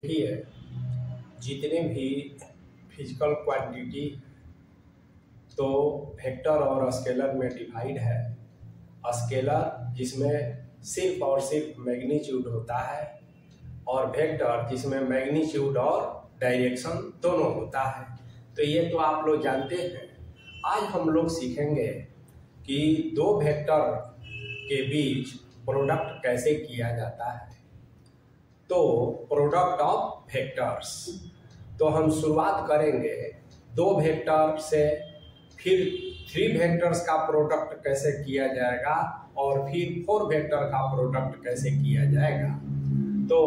ही है। जितने भी फिजिकल क्वांटिटी तो वेक्टर और स्केलर में डिवाइड है। स्केलर जिसमें सिर्फ और सिर्फ मैग्नीट्यूड होता है और वेक्टर जिसमें मैग्नीट्यूड और डायरेक्शन दोनों होता है। तो ये तो आप लोग जानते हैं। आज हम लोग सीखेंगे कि दो वेक्टर के बीच प्रोडक्ट कैसे किया जाता है। तो प्रोडक्ट ऑफ वेक्टर्स, तो हम शुरुआत करेंगे दो वेक्टर से, फिर 3 वेक्टर्स का प्रोडक्ट कैसे किया जाएगा और फिर 4 वेक्टर का प्रोडक्ट कैसे किया जाएगा। तो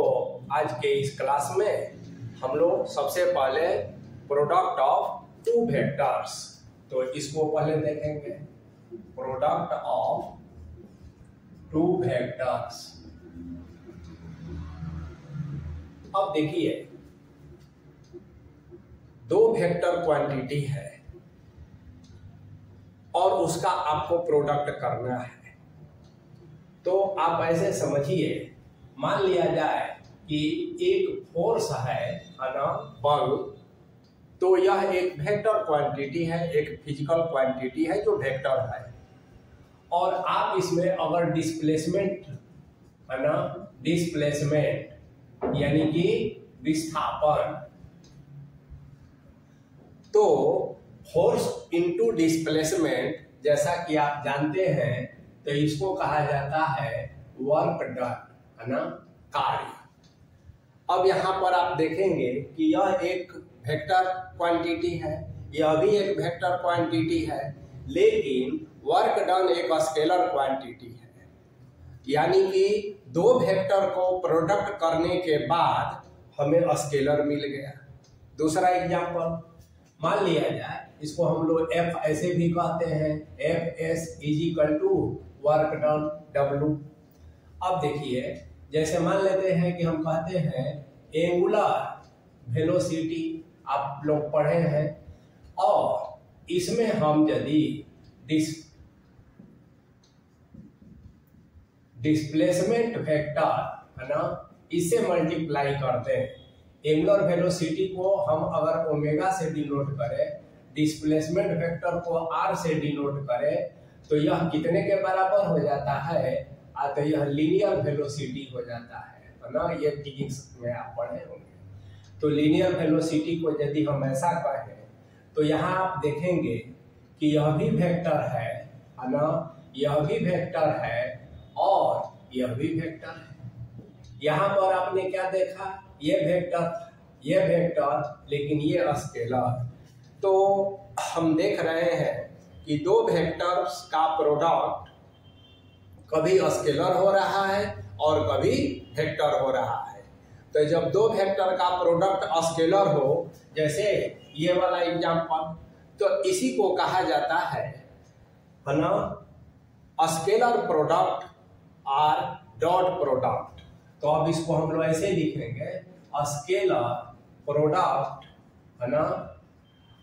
आज के इस क्लास में हम लोग सबसे पहले प्रोडक्ट ऑफ 2 वेक्टर्स, तो इसको पहले देखेंगे। Product of 2 vectors. अब देखिए, दो वेक्टर क्वांटिटी है और उसका आपको प्रोडक्ट करना है। तो आप ऐसे समझिए, मान लिया जाए कि एक फोर्स है ना, बल। तो यह एक वेक्टर क्वांटिटी है, एक फिजिकल क्वांटिटी है जो वेक्टर है। और आप इसमें अगर डिस्प्लेसमेंट है ना, डिस्प्लेसमेंट यानी कि विस्थापन, तो फोर्स इनटू डिस्प्लेसमेंट जैसा कि आप जानते हैं, तो इसको कहा जाता है वर्क डन, है ना, कार्य। अब यहाँ पर आप देखेंगे कि यह एक वेक्टर क्वांटिटी है, यह भी एक वेक्टर क्वांटिटी है, लेकिन वर्क डन एक स्केलर क्वांटिटी है। यानी कि दो वेक्टर को प्रोडक्ट करने के बाद हमें स्केलर मिल गया। दूसरा एग्जांपल मान लिया जाए, इसको हम लोग एफ ऐसे भी कहते हैं, F S is equal to work done W. अब देखिए, जैसे मान लेते हैं कि हम कहते हैं एंगुलर वेलोसिटी, आप लोग पढ़े हैं, और इसमें हम यदि डिस्प्लेसमेंट वेक्टर है ना, इससे मल्टीप्लाई करते हैं। एंगुलर वेलोसिटी को हम अगर ओमेगा से डिनोट करें, डिस्प्लेसमेंट वेक्टर को आर से डिनोट करें, तो यह कितने के बराबर हो जाता है? तो यह लीनियर वेलोसिटी हो जाता है ना। ये फिजिक्स में आप पढ़े होंगे। तो लीनियर वेलोसिटी को यदि हम ऐसा कहें, तो यहाँ आप देखेंगे कि यह भी वेक्टर है ना, यह भी वेक्टर है और यह भी वेक्टर है। यहाँ पर आपने क्या देखा? ये वेक्टर, ये वेक्टर, लेकिन ये स्केलर। तो हम देख रहे हैं कि दो वेक्टर्स का प्रोडक्ट कभी स्केलर हो रहा है और कभी वेक्टर हो रहा है। तो जब दो वेक्टर का प्रोडक्ट स्केलर हो, जैसे ये वाला एग्जांपल, तो इसी को कहा जाता है ना स्केलर प्रोडक्ट और डॉट प्रोडक्ट। तो अब इसको हम लोग ऐसे लिखेंगे, स्केलर प्रोडक्ट, है ना,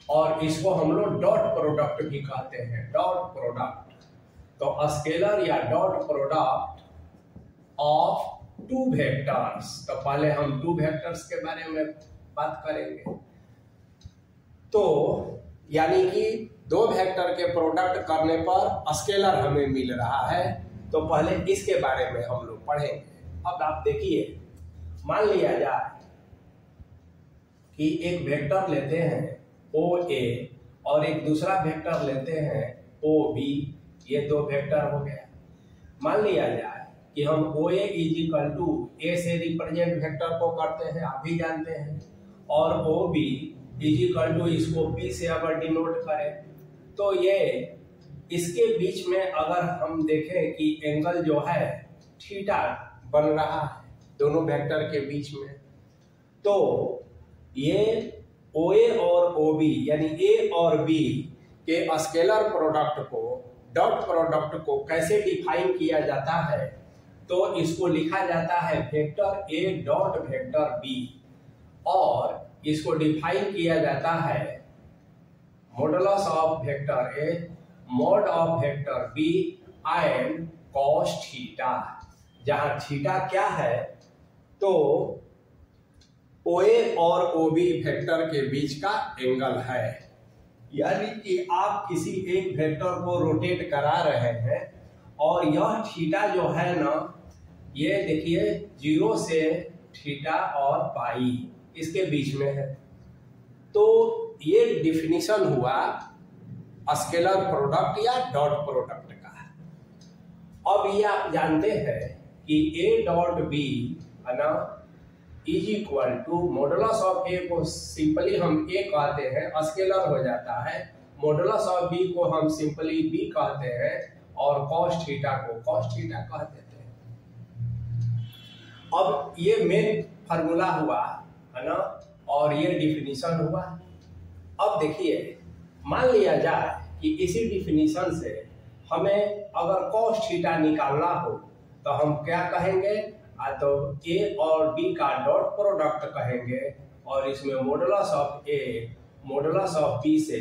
और इसको हम लोग डॉट प्रोडक्ट भी कहते हैं, डॉट प्रोडक्ट। तो स्केलर या डॉट प्रोडक्ट ऑफ 2 वेक्टर्स। तो पहले हम 2 वेक्टर्स के बारे में बात करेंगे। तो यानी कि दो वेक्टर के प्रोडक्ट करने पर स्केलर हमें मिल रहा है। तो पहले इसके बारे में हम लोग पढ़ेंगे। अब आप देखिए, मान लिया जाए कि एक वेक्टर लेते हैं ओ ए और एक दूसरा वेक्टर लेते हैं ओ बी। ये दो वेक्टर हो गया। मान लिया जाए कि हम ओ ए इज इक्वल टू ए से रिप्रेजेंट वेक्टर को करते हैं, आप भी जानते हैं, और O B is equal to इसको बी से अगर डिनोट करें, तो ये इसके बीच में अगर हम देखें कि एंगल जो है थीटा बन रहा है दोनों वेक्टर के बीच में, तो ये OA और OB यानी A और B के स्केलर प्रोडक्ट को, डॉट प्रोडक्ट को कैसे डिफाइन किया जाता है? तो इसको लिखा जाता है vector A dot vector B, और इसको डिफाइन किया जाता है modulus of vector A mod of vector B and cos theta, जहां थीटा क्या है? तो OA और OB वेक्टर के बीच का एंगल है। यानी कि आप किसी एक वेक्टर को रोटेट करा रहे हैं और यह थीटा जो है ना, ये देखिए 0 से थीटा और पाई इसके बीच में है। तो ये डिफिनीशन हुआ स्केलर प्रोडक्ट या डॉट प्रोडक्ट का। अब ये आप जानते हैं कि A डॉट B है ना is equal to modulus of A को सिंपली हम A कहते हैं, स्केलर हो जाता है। मॉडुलस ऑफ B को हम सिंपली B कहते हैं और cos थीटा को cos थीटा कह देते हैं। अब ये मेन फार्मूला हुआ है ना, और ये डिफिनीशन हुआ। अब देखिए, मान लिया जाए कि इसी डिफिनीशन से हमें अगर cos थीटा निकालना हो तो हम क्या कहेंगे, तो A और B का डॉट प्रोडक्ट कहेंगे और इसमें modulus of A modulus of B से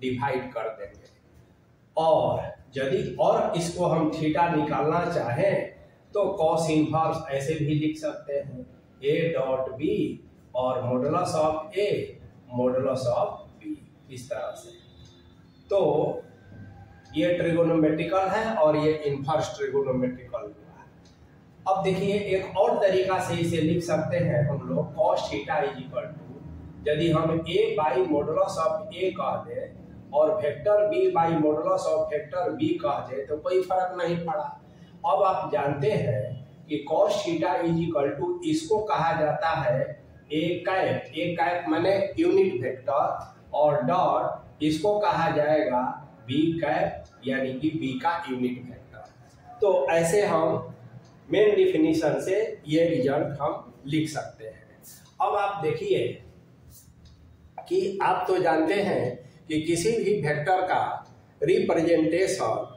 डिवाइड कर देंगे। और यदि और इसको हम थीटा निकालना चाहें तो cos इनवर्स ऐसे भी लिख सकते हैं, A डॉट B और modulus of A modulus of B, इस तरह से। तो ये ट्रिगोनोमेट्रिकल है और ये इनवर्स ट्रिगोनोमेट्रिकल हुआ। अब देखिए, एक और तरीका से इसे लिख सकते हैं हम लोग, cos theta is equal to, यदि हम A by modulus of A कह दें और vector B by modulus of vector B कह दें तो कोई फर्क नहीं पड़ा। अब आप जानते हैं कि cos theta is equal to इसको कहा जाता है A कैप माने यूनिट वेक्टर और डॉट इसको कहा जाएगा B कैप यानी कि B का यूनिट वेक्टर। तो ऐसे हम मेन डिफिनीशन से ये रिजल्ट हम लिख सकते हैं। अब आप देखिए कि आप तो जानते हैं कि किसी भी वेक्टर का रिप्रेजेंटेशन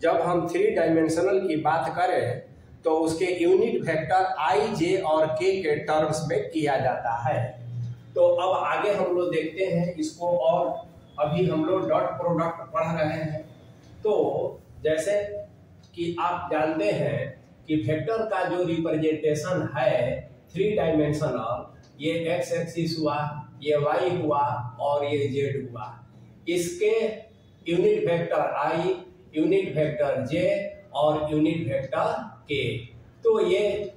जब हम 3 डायमेंशनल की बात करें तो उसके यूनिट वेक्टर i, j और k के टर्म्स में किया जाता है। तो अब आगे हम लोग देखते हैं इसको, और अभी हम लोग डॉट प्रोडक्ट पढ़ रहे हैं। तो जैसे कि आप जानते हैं कि वेक्टर का जो रिप्रेजेंटेशन है 3 डायमेंशनल, ये x एक्सिस हुआ, ये y हुआ और ये z हुआ। इसके unit vector i, unit vector j और यूनिट वेक्टर k। तो ये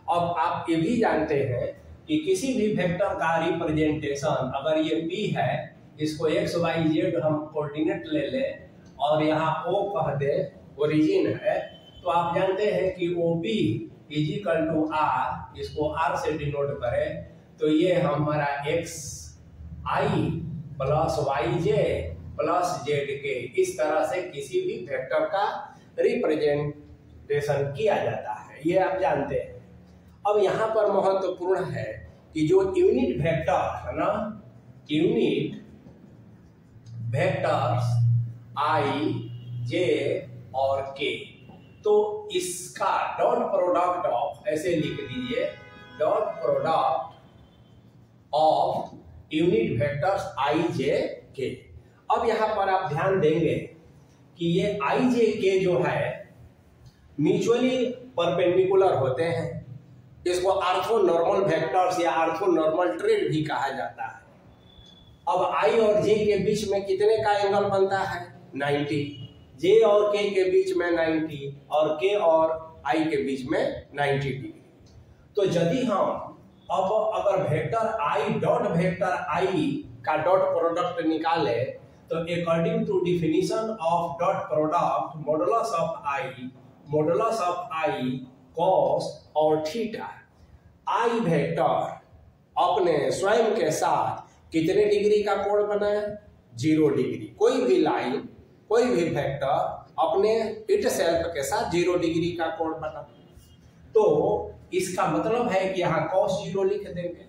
अब आप ये भी जानते हैं कि किसी भी वेक्टर का रिप्रेजेंटेशन अगर ये p है, इसको x y z हम कोऑर्डिनेट ले लें और यहाँ o कह दे, ओरिजिन है, तो आप जानते हैं कि OP is equal to R, इसको R से डिनोट करें तो ये हमारा xi plus yj plus zk, इस तरह से किसी भी वेक्टर का रिप्रेजेंटेशन किया जाता है, ये आप जानते हैं। अब यहाँ पर महत्वपूर्ण है कि जो यूनिट वेक्टर है ना, यूनिट वेक्टर्स i, j और k, तो इसका डॉट प्रोडक्ट ऑफ, ऐसे लिख दीजिए, dot product of unit vectors i, j, k। अब यहां पर आप ध्यान देंगे कि ये i, j, k जो है म्यूचुअली परपेंडिकुलर होते हैं। इसको ऑर्थोनॉर्मल वेक्टर्स या ऑर्थोनॉर्मल ट्रेड भी कहा जाता है। अब i और j के बीच में कितने का एंगल बनता है? 90। J और K के बीच में 90 और K और I के बीच में 90 डिग्री। तो यदि हम अब अगर vector I dot vector I का डॉट प्रोडक्ट निकाले तो according to definition of dot product modulus of I cos और थीटा, I वेक्टर अपने स्वयं के साथ कितने डिग्री का कोण बनाए? 0 डिग्री। कोई भी लाइन, कोई भी वेक्टर अपने इट सेल्फ के साथ 0 डिग्री का कोण बना, तो इसका मतलब है कि यहाँ cos 0 लिख देंगे।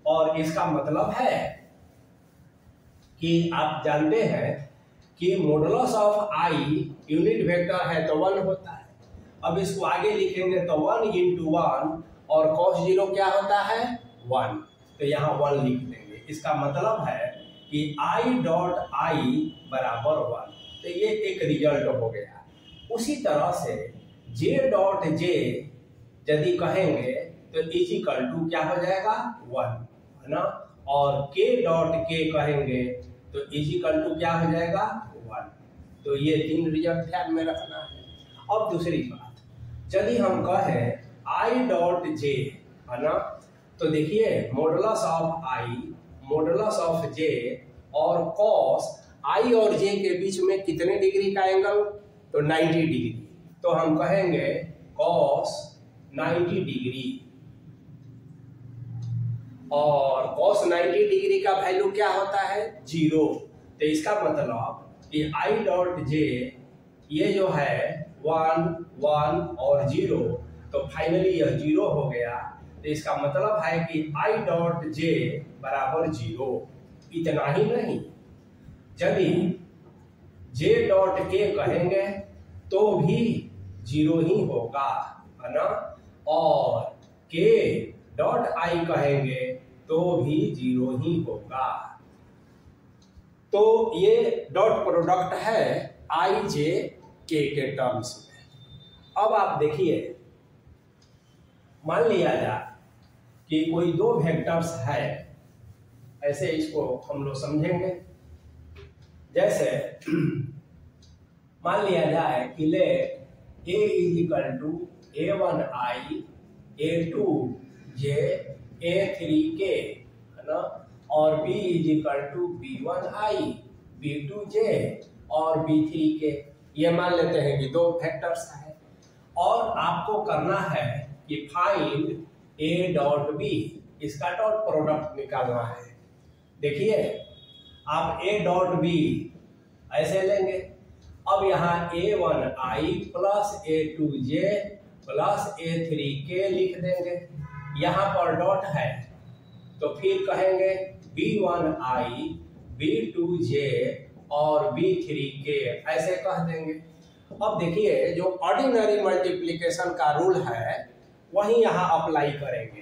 और इसका मतलब है कि आप जानते हैं कि modulus of I unit vector है तो 1 होता है। अब इसको आगे लिखेंगे तो 1 into 1 और cos 0 क्या होता है? 1, तो यहाँ 1 लिख देंगे। इसका मतलब है कि I डॉट I बराबर 1, तो ये एक रिजल्ट हो गया। उसी तरह से J डॉट J यदि कहेंगे तो इज इक्वल टू क्या हो जाएगा 1, है ना। और k डॉट k कहेंगे तो इज इक्वल टू क्या हो जाएगा 1। तो ये 3 रिजल्ट ध्यान में रखना है। अब दूसरी बात, यदि हम कहें i डॉट j, है ना, तो देखिए मॉडुलस ऑफ j और cos i और j के बीच में कितने डिग्री का एंगल, तो 90 डिग्री। तो हम कहेंगे cos 90 डिग्री, और cos 90 डिग्री का वैल्यू क्या होता है 0। तो इसका मतलब कि i डॉट j ये जो है 1 1 और 0, तो फाइनली यह 0 हो गया। तो इसका मतलब है कि i डॉट j बराबर 0। इतना ही नहीं, यदि j डॉट k कहेंगे तो भी 0 ही होगा, है ना। और k डॉट i कहेंगे तो भी 0 ही होगा। तो ये डॉट प्रोडक्ट है i j k के टर्म्स में। अब आप देखिए, मान लिया जाए कि कोई दो वेक्टर्स है, ऐसे इसको हम लोग समझेंगे। जैसे मान लिया जाए कि ले a is equal to a1i a2j a3k, है ना, और b is equal to b1i b2j और b3k। ये मान लेते हैं कि दो वेक्टर्स है, और आपको करना है कि फाइंड a डॉट b, इसका डॉट प्रोडक्ट निकालना है। देखिए आप a डॉट b ऐसे लेंगे। अब यहाँ a1i plus a2j plus a3k लिख देंगे, यहाँ पर डॉट है तो फिर कहेंगे b1i b2j और b3k ऐसे कह देंगे। अब देखिए जो ऑर्डिनरी मल्टीप्लिकेशन का रूल है वही यहाँ अप्लाई करेंगे।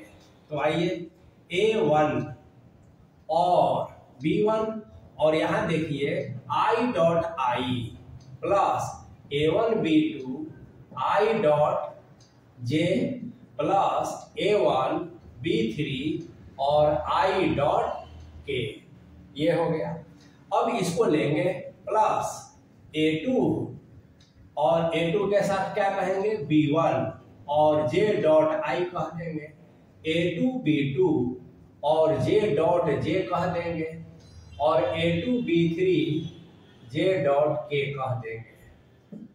तो आइए a1 और b1, और यहाँ देखिए i dot i plus a1 b2 i dot j plus a1 b3 और i डॉट k, ये हो गया। अब इसको लेंगे प्लस a2, और a2 के साथ क्या कहेंगे b1 और j डॉट i कह देंगे, a2 b2 और j डॉट j कह देंगे, और a2 b3 j dot k कह देंगे।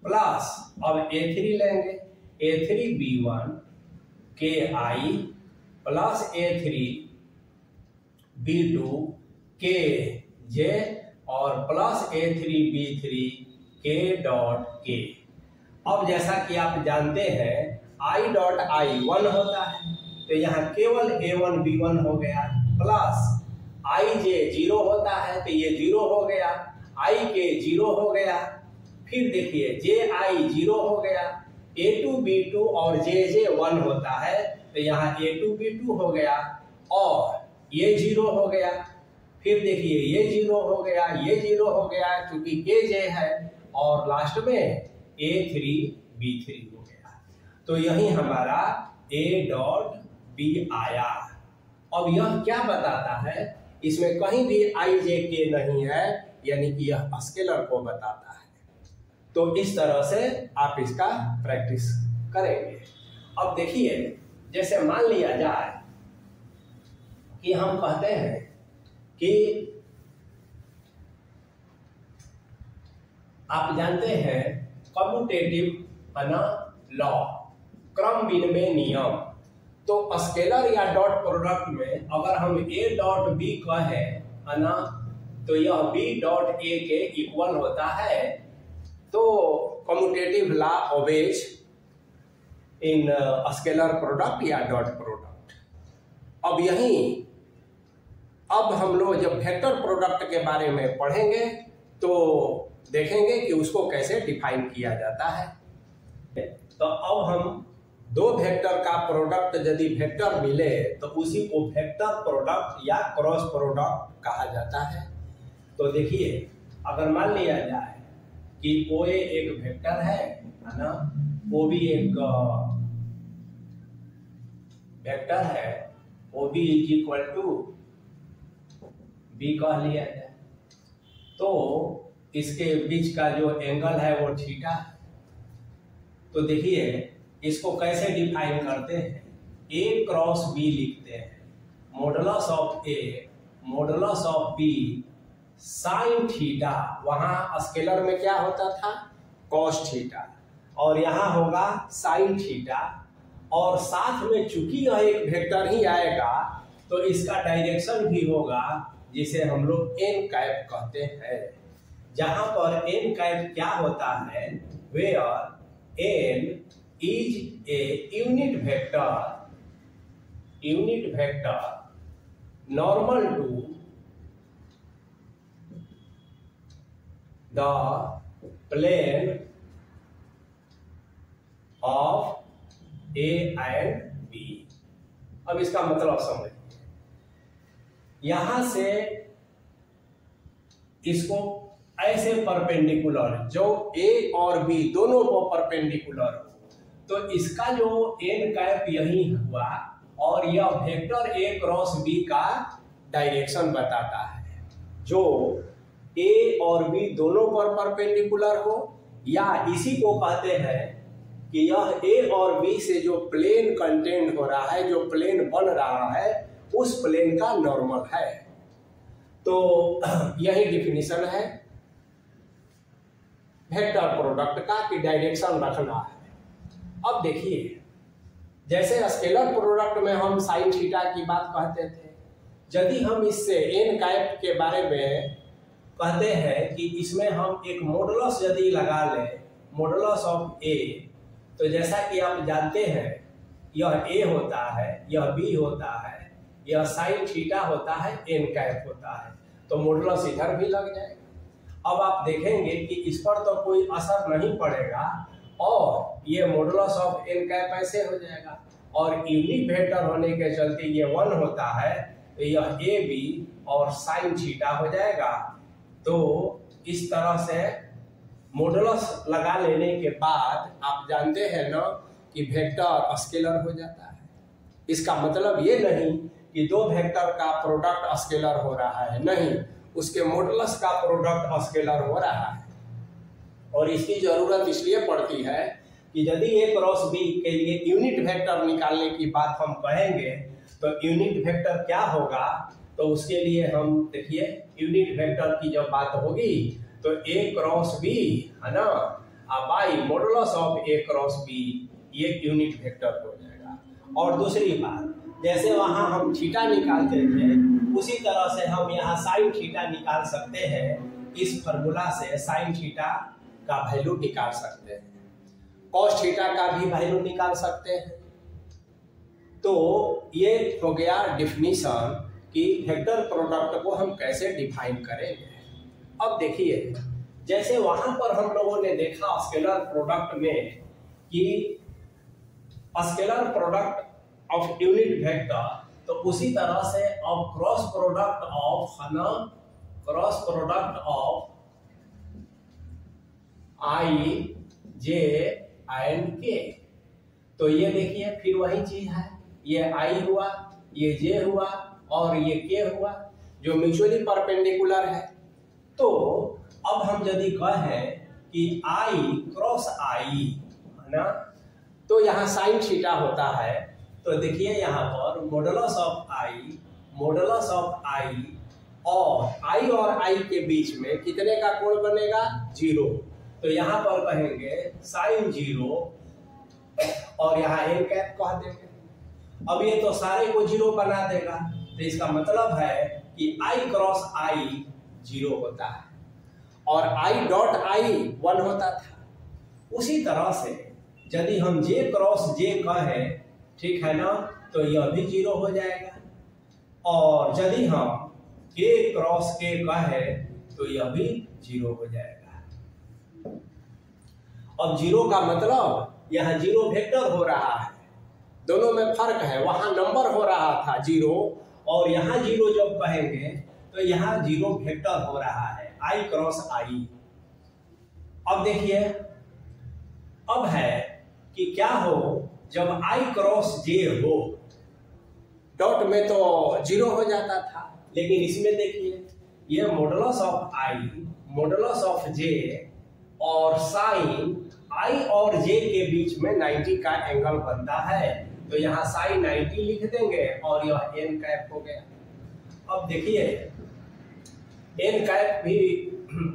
प्लस अब a3 लेंगे, a3 b1 k i plus a3 b2 k j और plus a3 b3 k dot k। अब जैसा कि आप जानते हैं i डॉट i 1 होता है, तो यहाँ केवल a1 b1 हो गया, प्लस i j 0 होता है तो ये 0 हो गया, i k 0 हो गया। फिर देखिए j i 0 हो गया, a2 b2 और j j 1 होता है तो यहाँ a2 b2 हो गया, और ये 0 हो गया। फिर देखिए ये 0 हो गया, ये 0 हो गया क्योंकि k j है, और लास्ट में a3 b3 हो गया। तो यही हमारा a डॉट b आया। अब यह क्या बताता है, इसमें कहीं भी i j k नहीं है, यानी कि यह स्केलर को बताता है। तो इस तरह से आप इसका प्रैक्टिस करेंगे। अब देखिए जैसे मान लिया जाए कि हम कहते हैं कि आप जानते हैं कम्यूटेटिव लॉ, क्रम विनिमय नियम। तो स्केलर या डॉट प्रोडक्ट में अगर हम a डॉट b कहें, है ना, तो यह b डॉट a के इक्वल होता है। तो कम्यूटेटिव लॉ ओबेज इन स्केलर प्रोडक्ट या डॉट प्रोडक्ट। अब यही अब हम लोग जब वेक्टर प्रोडक्ट के बारे में पढ़ेंगे तो देखेंगे कि उसको कैसे डिफाइन किया जाता है। तो अब हम दो वेक्टर का प्रोडक्ट यदि वेक्टर मिले तो उसी को वेक्टर प्रोडक्ट या क्रॉस प्रोडक्ट कहा जाता है। तो देखिए अगर मान लिया जाए कि OA एक वेक्टर है ना, OB एक वेक्टर है वो भी इज इक्वल टू बी कह लिया जाए, तो इसके बीच का जो एंगल है वो थीटा है। तो देखिए इसको कैसे डिफाइन करते हैं, ए क्रॉस बी लिखते हैं, modulus of A modulus of B sine theta, वहां स्केलर में क्या होता था कॉस थीटा, और यहाँ होगा साइन थीटा, और साथ में चूंकि यह एक वेक्टर ही आएगा तो इसका डायरेक्शन भी होगा जिसे हम लोग एन कैप कहते हैं, जहां पर एन कैप क्या होता है, where N is a unit vector normal to the plane of A and B. अब इसका मतलब समझिए, यहां से इसको ऐसे परपेंडिकुलर जो ए और बी दोनों को परपेंडिकुलर हो, तो इसका जो एन कैप यही हुआ और यह वेक्टर ए क्रॉस बी का डायरेक्शन बताता है, जो ए और बी दोनों पर परपेंडिकुलर हो, या इसी को कहते हैं कि यह ए और बी से जो प्लेन कंटेंट हो रहा है, जो प्लेन बन रहा है, उस प्लेन का नॉर्मल है। तो यही डिफिनीशन है वेक्टर प्रोडक्ट का कि डायरेक्शन रखना है। अब देखिए, जैसे स्केलर प्रोडक्ट में हम साइन थीटा की बात कहते थे, यदि हम इससे एन कैप के बारे में कहते हैं कि इसमें हम एक मॉडुलस यदि लगा लें, मॉडुलस ऑफ ए, तो जैसा कि आप जानते हैं यह ए होता है, यह बी होता है, यह साइन थीटा होता है, एन कैप होता है, तो मॉडुलस इधर भी लग जाएगा। अब आप देखेंगे कि इस पर तो कोई असर नहीं पड़ेगा और ये मॉडुलस ऑफ एन कैप ऐसे हो जाएगा, और यूनिट वेक्टर होने के चलते ये 1 होता है, तो यह ए बी और साइन थीटा हो जाएगा। तो इस तरह से मॉडुलस लगा लेने के बाद आप जानते हैं ना कि वेक्टर स्केलर हो जाता है। इसका मतलब ये नहीं कि दो वेक्टर का प्रोडक्ट स्केलर हो रहा है, नहीं, उसके मॉडुलस का प्रोडक्ट स्केलर हो रहा है। और इसकी जरूरत इसलिए पड़ती है कि यदि ए क्रॉस बी के लिए यूनिट वेक्टर निकालने की बात हम कहेंगे, तो यूनिट वेक्टर क्या होगा, तो उसके लिए हम देखिए यूनिट वेक्टर की जब बात होगी तो ए क्रॉस बी है ना, by modulus of A cross B, ये यूनिट वेक्टर हो जाएगा। और दूसरी बात, जैसे वहां हम थीटा निकालते थे, उसी तरह से हम यहाँ साइन थीटा निकाल सकते हैं। इस फॉर्मूला से साइन थीटा का वैल्यू निकाल सकते हैं, कॉस थीटा का भी वैल्यू निकाल सकते हैं। तो ये हो गया डिफिनीशन कि वेक्टर प्रोडक्ट को हम कैसे डिफाइन करेंगे। अब देखिए, जैसे वहां पर हम लोगों ने देखा स्केलर प्रोडक्ट में कि scalar product of unit vector, तो उसी तरह से अब cross product of I J and के, तो ये देखिए फिर वही चीज है, ये आई हुआ, ये जे हुआ और ये के हुआ, जो म्यूचुअली परपेंडिकुलर है। तो अब हम यदि कहें कि आई क्रॉस आई है ना, तो यहाँ साइन थीटा होता है, तो देखिए यहाँ पर मॉडुलस ऑफ आई और आई के बीच में कितने का कोण बनेगा, 0। तो यहाँ पर कहेंगे साइन 0 और यहाँ एन कैप कह देंगे। अब ये तो सारे को 0 बना देगा, तो इसका मतलब है कि आई क्रॉस आई 0 होता है और आई डॉट आई 1 होता था। उसी तरह से यदि हम जे क्रॉस जे कहें, ठीक है ना, तो यह भी 0 हो जाएगा, और यदि हम के क्रॉस के कहें तो यह भी 0 हो जाएगा। अब 0 का मतलब यहाँ 0 वेक्टर हो रहा है, दोनों में फर्क है, वहां नंबर हो रहा था 0 और यहाँ 0 जब कहेंगे तो यहाँ 0 वेक्टर हो रहा है, आई क्रॉस आई। अब देखिए, अब है कि क्या हो जब आई क्रॉस जे हो, डॉट में तो 0 हो जाता था, लेकिन इसमें देखिए ये modulus of I, modulus of J और साइन आई और जे के बीच में 90 का एंगल बनता है। तो यहाँ साइन 90 लिख देंगे और यह एन कैप हो गया। अब देखिए एन कैप भी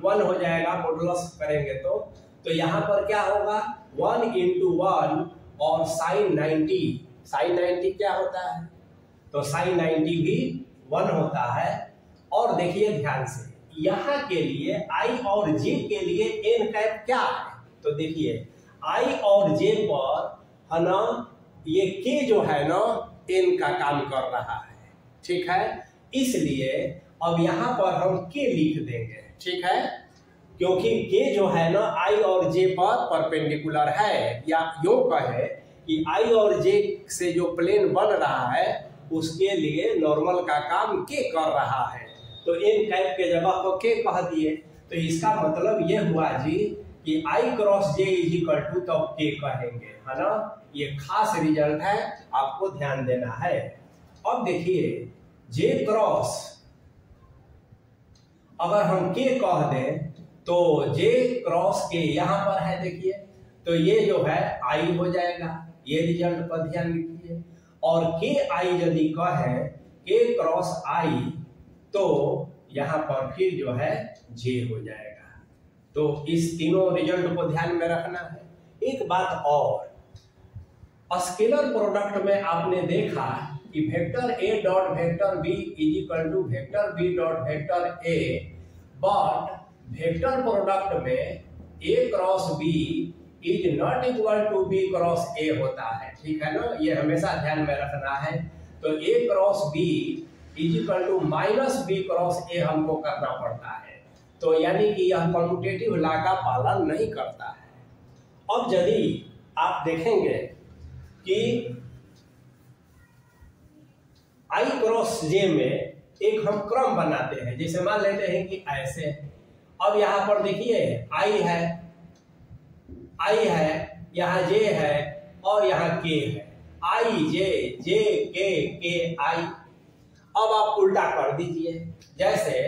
1 हो जाएगा मॉडुलस करेंगे तो यहाँ पर क्या होगा 1 into 1 और साइन 90, साइन 90 क्या होता है, तो साइन 90 भी 1 होता है। और देखिए ध्यान से यहाँ के लिए आई और जे के लिए एन कैप क्या है, तो देखिए आई और जे पर है ना ये के जो है ना एन का काम कर रहा है, ठीक है। इसलिए अब यहाँ पर हम के लिख देंगे, ठीक है, क्योंकि के जो है ना आई और जे पर परपेंडिकुलर है, या यूं कहे कि आई और जे से जो प्लेन बन रहा है उसके लिए नॉर्मल का काम के कर रहा है। तो एन कैप के जगह को के कह दिए, तो इसका मतलब ये हुआ जी कि I cross J is equal to तो के कहेंगे, है ना। ये खास रिजल्ट है, आपको ध्यान देना है। अब देखिए जे क्रॉस अगर हम के कह दें तो जे क्रॉस के यहाँ पर है देखिए, तो ये जो है आई हो जाएगा, ये रिजल्ट पर ध्यान दीजिए। और के आई यदि कहें के क्रॉस आई तो यहाँ पर फिर जो है जे हो जाएगा। तो इस तीनों रिजल्ट को ध्यान में रखना है। एक बात और, स्केलर प्रोडक्ट में आपने देखा कि vector A dot vector B is equal to vector B dot vector A, but vector product में A cross B is not equal to B cross A होता है, ठीक है ना, ये हमेशा ध्यान में रखना है। तो A cross B is equal to minus B cross A हमको करना पड़ता है, तो यानी कि यह कम्यूटेटिव लॉ का पालन नहीं करता है। अब यदि आप देखेंगे कि आई क्रॉस जे में एक हम क्रम बनाते हैं, जैसे मान लेते हैं कि ऐसे, अब यहां पर देखिए आई है, यहाँ जे है और यहाँ के है, आई जे जे के आई। अब आप उल्टा कर दीजिए, जैसे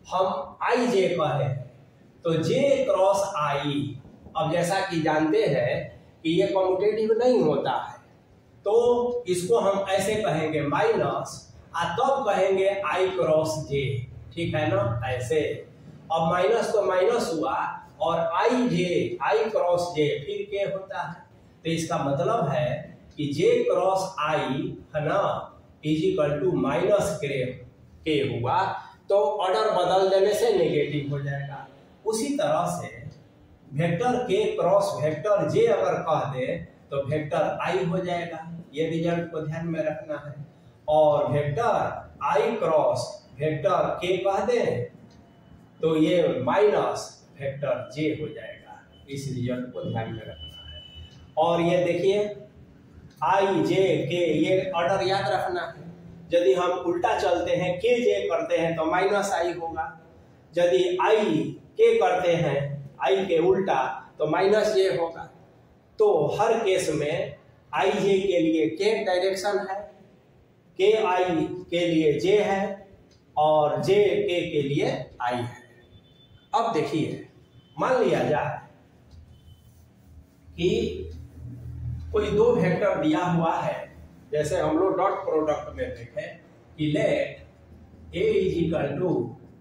हम आई जे कहे तो जे क्रॉस आई, अब जैसा कि जानते हैं कि ये कम्यूटेटिव नहीं होता है, तो इसको हम ऐसे कहेंगे माइनस, तब कहेंगे आई क्रॉस जे, ठीक है ना, ऐसे। अब माइनस तो माइनस हुआ और आई जे आई क्रॉस जे फिर के होता है, तो इसका मतलब है कि जे क्रॉस आई है ना इज इक्वल टू माइनस के हुआ, तो ऑर्डर बदल देने से नेगेटिव हो जाएगा। उसी तरह से वेक्टर के क्रॉस वेक्टर जे अगर कह दे तो वेक्टर आई हो जाएगा, ये रिजल्ट को ध्यान में रखना है। और वेक्टर आई क्रॉस वेक्टर के कह दे तो ये माइनस वेक्टर जे हो जाएगा, इस रिजल्ट को ध्यान में रखना है। और ये देखिए आई जे के, ये ऑर्डर याद रखना है। यदि हम उल्टा चलते हैं के जे करते हैं तो माइनस आई होगा, यदि आई के करते हैं आई के उल्टा तो माइनस जे होगा। तो हर केस में आई जे के लिए के डायरेक्शन है, के आई के लिए जे है और जे के लिए आई है। अब देखिए मान लिया जाए कि कोई दो वेक्टर दिया हुआ है, जैसे हम लोग डॉट प्रोडक्ट में देखें कि let A is equal to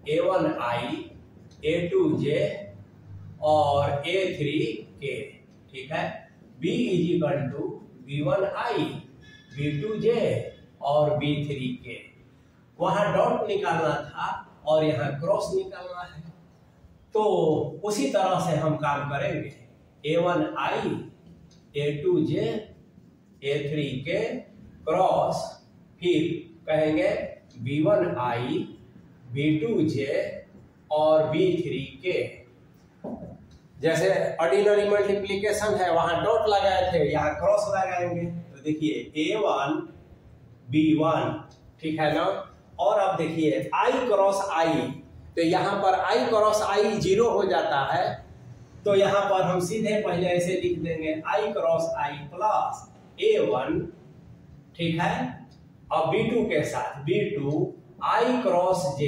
a1i a2j और a3k, ठीक है, b is equal to b1i b2j और b3k। वहां डॉट निकालना था और यहाँ क्रॉस निकालना है, तो उसी तरह से हम काम करेंगे, a1i a2j a3k क्रॉस, फिर कहेंगे b1i b2j और b3k। जैसे ऑर्डिनरी मल्टीप्लिकेशन है वहां डॉट लगाए थे, यहाँ क्रॉस लगाएंगे, तो देखिए a1 b1, ठीक है ना। और अब देखिए i क्रॉस i, तो यहाँ पर i क्रॉस i 0 हो जाता है, तो यहाँ पर हम सीधे पहले ऐसे लिख देंगे i cross i plus a1, ठीक है। अब B2 के साथ B2 I क्रॉस J,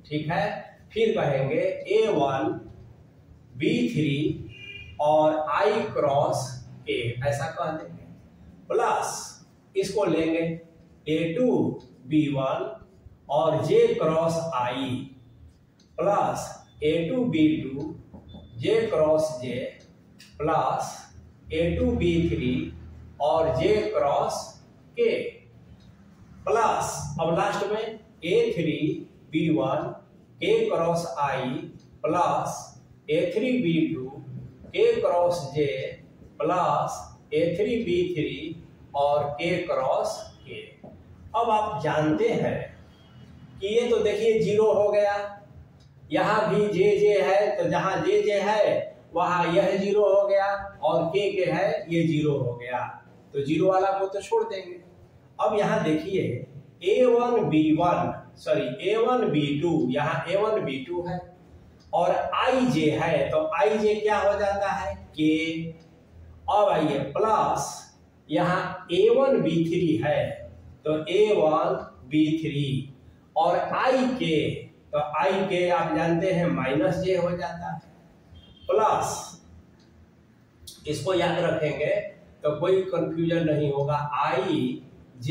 ठीक है। फिर कहेंगे A1 B3 और I क्रॉस A, ऐसा कह देंगे। प्लस इसको लेंगे A2 B1 और J cross I plus A2 B2 J cross J plus A2 B3 और J क्रॉस K प्लस अब लास्ट में A3 B1 K cross I plus A3 B2 K cross J plus A3 B3 और K cross K। अब आप जानते हैं कि ये तो देखिए जीरो हो गया, यहाँ भी J है तो जहाँ J है वहाँ यह जीरो हो गया और K है ये जीरो हो गया, तो जीरो वाला को तो छोड़ देंगे। अब यहाँ देखिए A1 B2, यहाँ A1 B2 है और IJ है तो IJ क्या हो जाता है K। अब आइए प्लस यहाँ A1 B3 है तो A1 B3 और IK, तो IK आप जानते हैं माइनस J हो जाता है। प्लस इसको याद रखेंगे तो कोई कंफ्यूजन नहीं होगा, IJ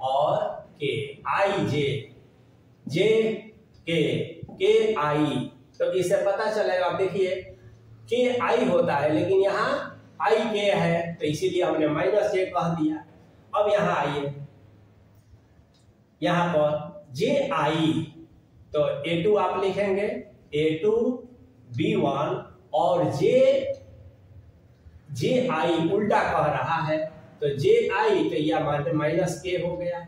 और K, IJ K I, तो इससे पता चलेगा। अब देखिए K I होता है लेकिन यहाँ IK है तो इसीलिए हमने माइनस J कह दिया। अब यहाँ आइए, यहाँ पर JI, तो A2 आप लिखेंगे A2 B1 और JI उल्टा कह रहा है तो JI, तो यह माइनस K हो गया।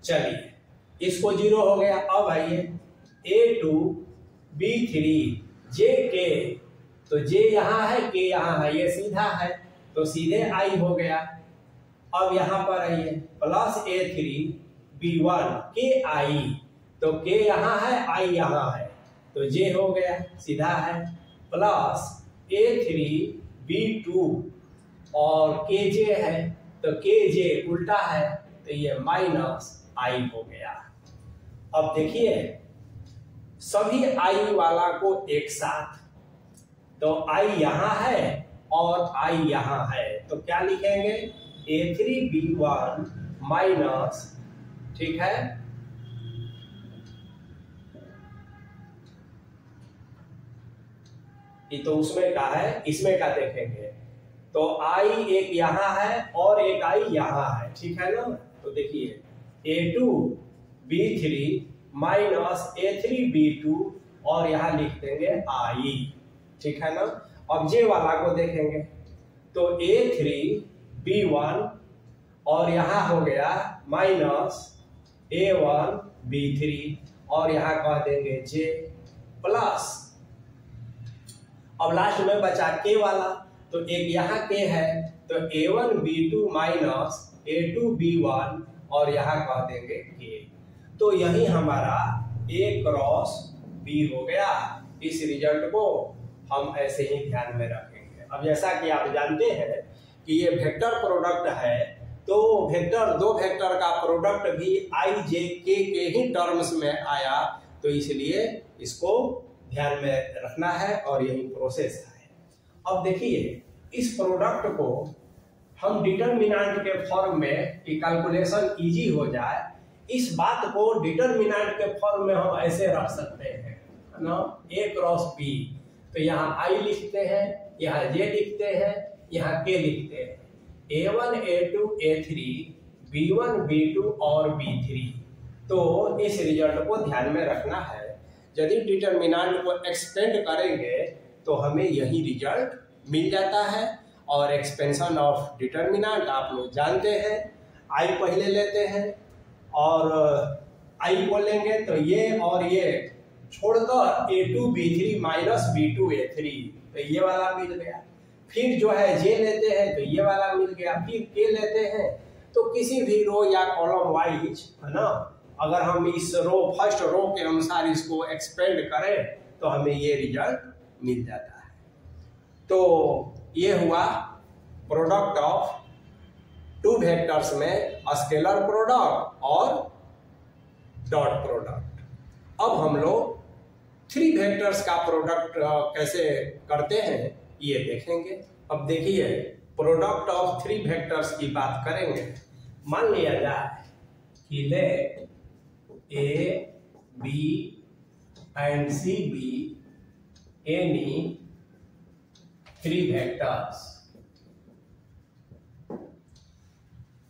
चलिए इसको जीरो हो गया। अब आइए A2 B3 JK, तो J यहाँ है K यहाँ है, ये सीधा है तो सीधे I हो गया। अब यहाँ पर आइए प्लस A3 B1 KI, तो K यहाँ है I यहाँ है तो J हो गया, सीधा है। प्लस A3 B2 और KJ है तो KJ उल्टा है तो ये माइनस I हो गया। अब देखिए सभी I वाला को एक साथ, तो I यहाँ है और I यहाँ है तो क्या लिखेंगे A3 B1 माइनस, ठीक है, ये तो उसमें का है, इसमें का देखेंगे तो I एक यहाँ है और एक I यहाँ है, ठीक है ना। तो देखिए A2 B3 minus A3 B2 और यहाँ लिख देंगे I, ठीक है ना। अब J वाला को देखेंगे तो A3 B1 और यहाँ हो गया माइनस A1 B3 और यहाँ कह देंगे J प्लस, अब लास्ट में बचा K वाला, तो एक यहाँ K है तो A1 B2 minus A2 B1 और यहाँ कह देंगे K। तो यही हमारा A क्रॉस B हो गया। इस रिजल्ट को हम ऐसे ही ध्यान में रखेंगे। अब जैसा कि आप जानते हैं कि ये वेक्टर प्रोडक्ट है तो दो वेक्टर का प्रोडक्ट भी I J K के ही टर्म्स में आया, तो इसलिए इसको ध्यान में रखना है और यही प्रोसेस है। अब देखिए इस प्रोडक्ट को हम डिटरमिनेंट के फॉर्म में कि कैलकुलेशन इजी हो जाए, इस बात को डिटरमिनेंट के फॉर्म में हम ऐसे रख सकते हैं ना, A क्रॉस B, तो यहाँ I लिखते हैं, यहाँ J लिखते हैं, यहाँ K लिखते हैं, A1 A2 A3 B1 B2 और B3। तो इस रिजल्ट को ध्यान में रखना है। यदि डिटरमिनेंट को एक्सपेंड करेंगे तो हमें यही रिजल्ट मिल जाता है। और एक्सपेंशन ऑफ डिटरमिनेंट आप लोग जानते हैं, I पहले लेते हैं और I को लेंगे तो ये और ये छोड़कर A2 B3 minus B2 A3, तो ये वाला मिल गया। फिर जो है J लेते हैं तो ये वाला मिल गया। फिर K लेते हैं तो किसी भी रो या कॉलम वाइज, है ना, अगर हम इस रो फर्स्ट रो के अनुसार इसको एक्सपेंड करें तो हमें ये रिजल्ट मिल जाता है। तो ये हुआ प्रोडक्ट ऑफ टू वेक्टर्स में स्केलर प्रोडक्ट और डॉट प्रोडक्ट। अब हम लोग थ्री वेक्टर्स का प्रोडक्ट कैसे करते हैं ये देखेंगे। अब देखिए, प्रोडक्ट ऑफ थ्री वेक्टर्स की बात करेंगे। मान लिया जाए कि let A B and C be any three vectors.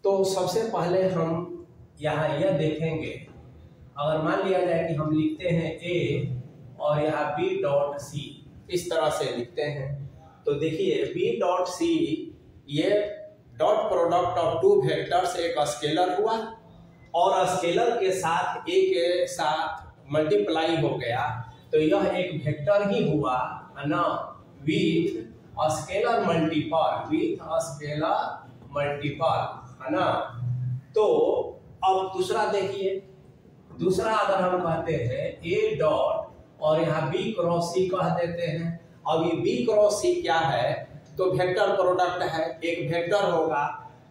तो सबसे पहले हम यहाँ यह देखेंगे, अगर मान लिया जाए कि हम लिखते हैं ए और यहाँ बी डॉट सी, इस तरह से लिखते हैं, तो देखिए बी डॉट सी ये dot product of two vectors एक स्केलर हुआ और स्केलर के साथ ए के साथ मल्टीप्लाई हो गया, तो यह एक वेक्टर ही हुआ ना, with scalar multiple, with scalar multiple, है ना। तो अब दूसरा देखिए, दूसरा अगर हम कहते हैं ए डॉट और यहाँ बी क्रॉस सी कह देते हैं। अब ये बी क्रॉस सी क्या है, तो वेक्टर प्रोडक्ट है, एक वेक्टर होगा,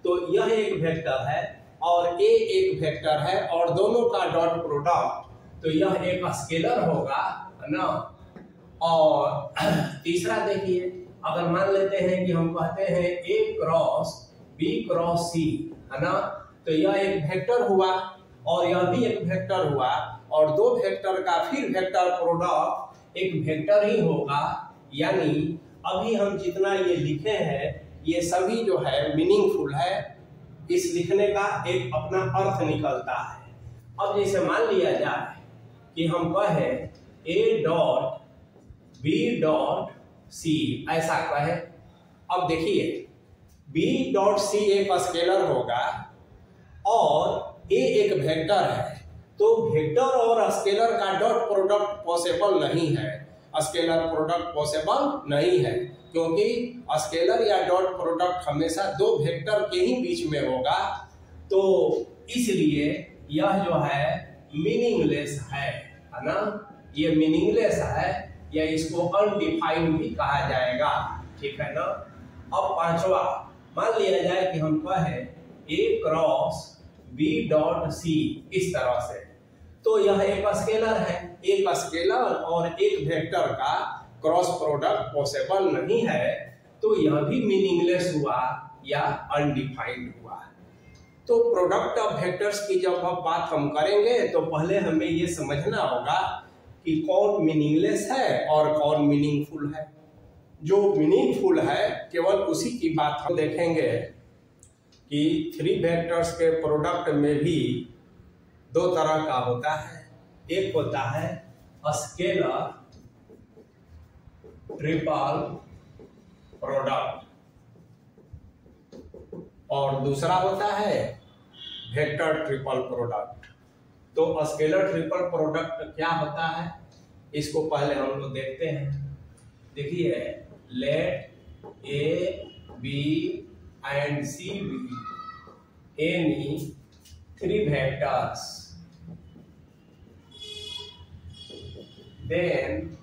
तो यह एक वेक्टर है और ए एक वेक्टर है और दोनों का डॉट प्रोडक्ट, तो यह एक स्केलर होगा, है ना। और तीसरा देखिए, अगर मान लेते हैं कि हम कहते हैं ए क्रॉस बी क्रॉस सी, है ना, तो यह एक वेक्टर हुआ और यह भी एक वेक्टर हुआ और दो वेक्टर का फिर वेक्टर प्रोडक्ट एक वेक्टर ही होगा। यानी अभी हम जितना ये लिखे हैं ये सभी जो है मीनिंगफुल है, इस लिखने का एक अपना अर्थ निकलता है। अब जैसे मान लिया जाए कि हम कहें A dot B dot C, ऐसा कहें। अब देखिए बी डॉट सी एक स्केलर होगा और ए एक वेक्टर है, तो वेक्टर और स्केलर का डॉट प्रोडक्ट पॉसिबल नहीं है, स्केलर प्रोडक्ट पॉसिबल नहीं है, क्योंकि स्केलर या डॉट प्रोडक्ट हमेशा दो वेक्टर के ही बीच में होगा। तो इसलिए यह जो है मीनिंगलेस है ना, ये मीनिंगलेस है या इसको अनडिफाइंड भी कहा जाएगा, ठीक है ना। अब पांचवा, मान लिया जाए कि हम कहें ए क्रॉस बी डॉट सी, इस तरह से, तो यह एक स्केलर है, एक स्केलर और एक वेक्टर का क्रॉस प्रोडक्ट पॉसिबल नहीं है, तो यह भी मीनिंगलेस हुआ या अनडिफाइंड हुआ। तो प्रोडक्ट ऑफ वेक्टर्स की जब हम बात करेंगे तो पहले हमें ये समझना होगा कि कौन मीनिंगलेस है और कौन मीनिंगफुल है। जो मीनिंगफुल है केवल उसी की बात हम देखेंगे कि थ्री वेक्टर्स के प्रोडक्ट में भी दो तरह का होता है, एक होता है स्केलर ट्रिपल प्रोडक्ट और दूसरा होता है वेक्टर ट्रिपल प्रोडक्ट। तो स्केलर ट्रिपल प्रोडक्ट क्या होता है, इसको पहले हम लोग देखते हैं। देखिए, let A B and C be any three vectors, then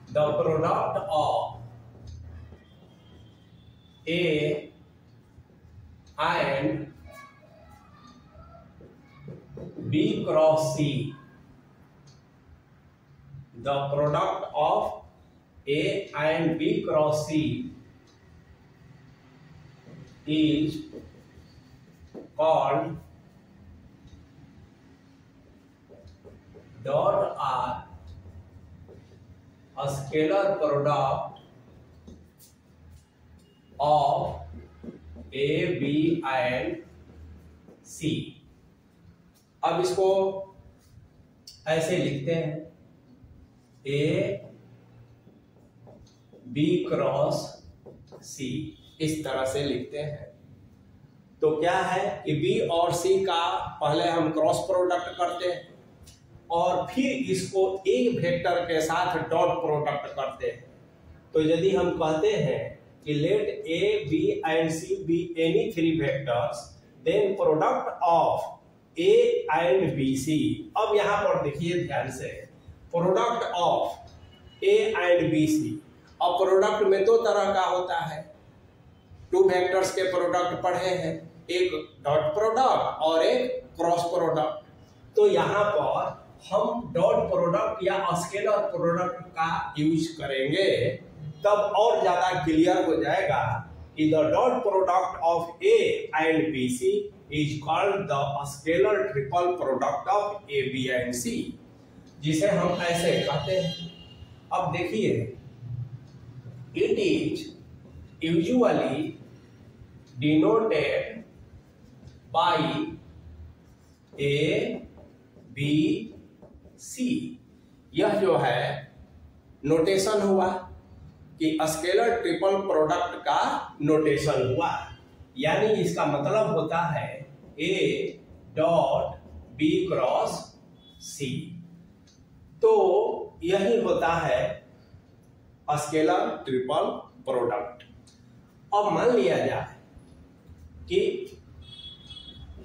the product of A and B cross C, the product of A and B cross C is called dot R, a scalar product of A, B and C। अब इसको ऐसे लिखते हैं, A B cross C, इस तरह से लिखते हैं। तो क्या है कि B और C का पहले हम क्रॉस प्रोडक्ट करते हैं और फिर इसको एक वेक्टर के साथ डॉट प्रोडक्ट करते हैं। तो यदि हम कहते हैं कि let A B and C be any three vectors, then product of A and B c. अब यहां पर देखिए ध्यान से, product of A and B c. अब प्रोडक्ट में दो तरह का होता है, टू वेक्टर्स के प्रोडक्ट पढ़े हैं, एक डॉट प्रोडक्ट और एक क्रॉस प्रोडक्ट। तो यहाँ पर हम डॉट प्रोडक्ट या स्केलर प्रोडक्ट का यूज करेंगे, तब और ज्यादा क्लियर हो जाएगा कि the dot product of A and B C is called the scalar triple product of A B and C, जिसे हम ऐसे कहते हैं। अब देखिए, it is usually denoted by A B C. यह जो है नोटेशन हुआ कि स्केलर ट्रिपल प्रोडक्ट का नोटेशन हुआ, यानी इसका मतलब होता है ए डॉट बी क्रॉस सी। तो यही होता है स्केलर ट्रिपल प्रोडक्ट। अब मान लिया जाए कि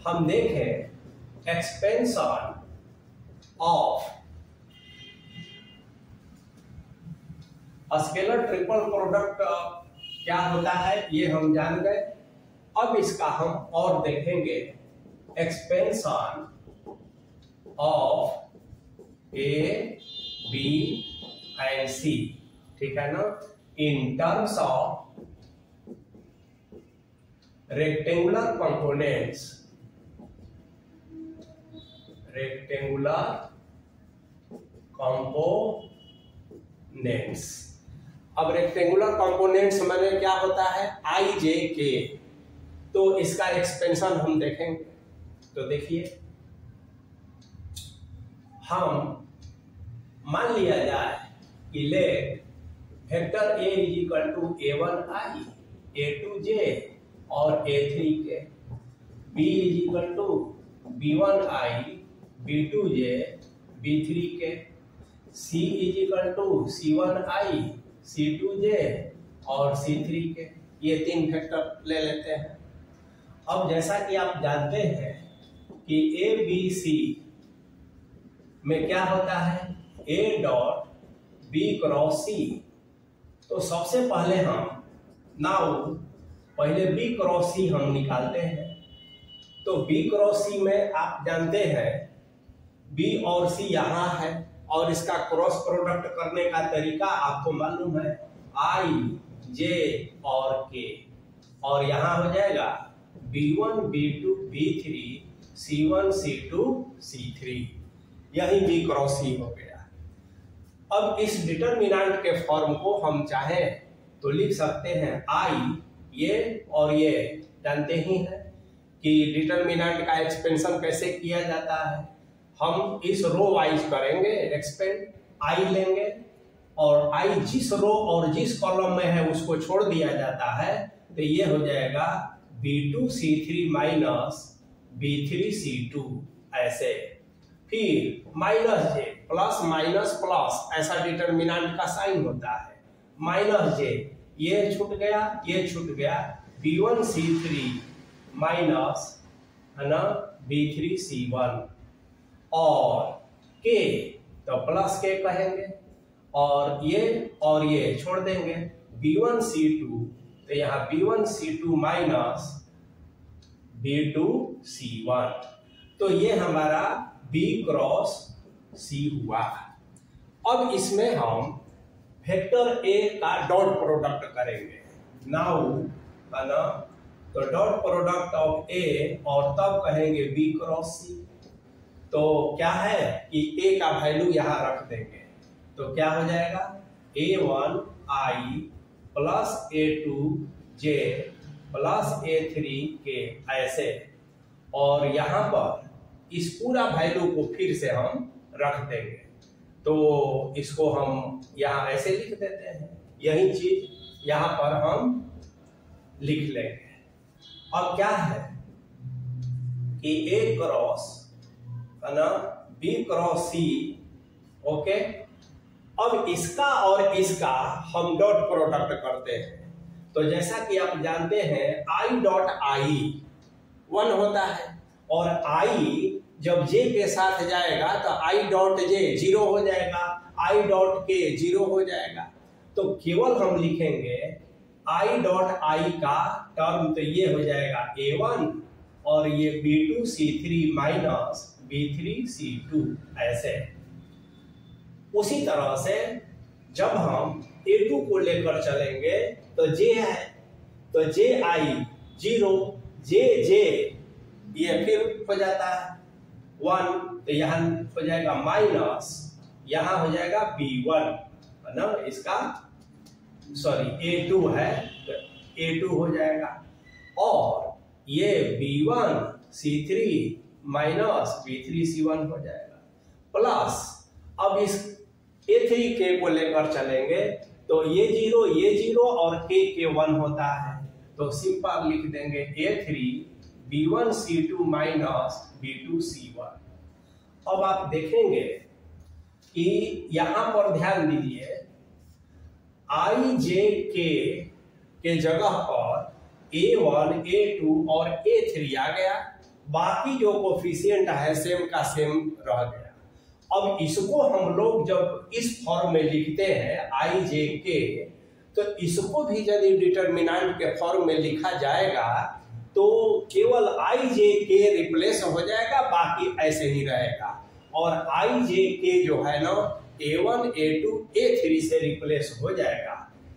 हम देखें expansion of scalar triple product क्या होता है ये हम जान गए। अब इसका हम और देखेंगे expansion of A B and C, ठीक है ना, in terms of rectangular components, rectangular components. अब रेक्टेंगुलर कंपोनेंट्स माने क्या होता है, आई जे के। तो इसका एक्सपेंशन हम देखेंगे। तो देखिए, हम मान लिया जाए कि let vector a is equal to a1 i, a2 j और a3 k, b is equal to b1 i, b2 j, b3 k, c is equal to c1 i, c2 j और c3 के। ये तीन vector ले लेते हैं। अब जैसा कि आप जानते हैं कि ए बी सी में क्या होता है, ए डॉट बी क्रॉस सी। तो सबसे पहले हम पहले बी क्रॉस सी हम निकालते हैं। तो बी क्रॉस सी में आप जानते हैं बी और सी यहाँ है, और इसका क्रॉस प्रोडक्ट करने का तरीका आपको मालूम है, आई जे और के, और यहाँ हो जाएगा b1 b2 b3 c1 c2 c3। यही बी क्रॉस सी हो गया। अब इस डिटरमिनेंट के फॉर्म को हम चाहें तो लिख सकते हैं आई, ये और ये जानते ही हैं कि डिटरमिनेंट का एक्सपेंशन कैसे किया जाता है। हम इस रो वाइज करेंगे एक्सपेंड, आई लेंगे और आई जिस रो और जिस कॉलम में है उसको छोड़ दिया जाता है। तो ये हो जाएगा b2c3 माइनस b3c2 ऐसे, फिर माइनस जे प्लस माइनस प्लस, ऐसा डिटरमिनेंट का साइन होता है, माइनस जे, ये छूट गया ये छूट गया, b1c3 माइनस है ना b3c1 और के, तो प्लस के कहेंगे, और ये छोड़ देंगे b1c2, तो यहाँ b1c2 माइनस b2c1। तो ये हमारा b क्रॉस c हुआ। अब इसमें हम वेक्टर a का डॉट प्रोडक्ट करेंगे नाउ, है ना। तो डॉट प्रोडक्ट ऑफ a और तब कहेंगे b क्रॉस c। तो क्या है कि a का वैल्यू यहाँ रख देंगे, तो क्या हो जाएगा a1 i plus a2 j plus a3 के ऐसे, और यहाँ पर इस पूरा वैल्यू को फिर से हम रख देंगे। तो इसको हम यहाँ ऐसे लिख देते हैं, यही चीज यहाँ पर हम लिख लेंगे। अब क्या है कि a क्रॉस है ना b क्रॉस c, ओके। अब इसका और इसका हम डॉट प्रोडक्ट करते हैं। तो जैसा कि आप जानते हैं i डॉट i 1 होता है, और i जब j के साथ जाएगा तो i डॉट j 0 हो जाएगा, i डॉट k 0 हो जाएगा। तो केवल हम लिखेंगे आई डॉट आई का टर्म तो ये हो जाएगा A1 और ये B2C3 माइनस B3C2 ऐसे। उसी तरह से जब हम A2 को लेकर चलेंगे तो J है तो JI 0 JJ ये फिर हो जाता है 1 तो यहाँ हो जाएगा माइनस, यहाँ हो जाएगा B1 है ना, इसका सॉरी A2 है तो A2 हो जाएगा और ये B1C3 माइनस B3C1 हो जाएगा प्लस अब इस A3K को लेकर चलेंगे तो ये 0 और K 1 होता है तो सिंपल लिख देंगे A3 B1C2 माइनस B2C1। अब आप देखेंगे कि यहां पर ध्यान दीजिए IJK के जगह पर A1 A2 और A3 आ गया, बाकी जो कोफिशिएंट है सेम का सेम रह गया। अब इसको हम लोग जब इस फॉर्म में लिखते हैं IJK तो इसको भी यदि डिटर्मिनेंट के फॉर्म में लिखा जाएगा तो केवल IJK रिप्लेस हो जाएगा, बाकी ऐसे ही रहेगा और IJK जो है ना A1 A2 A3 से रिप्लेस हो जाएगा।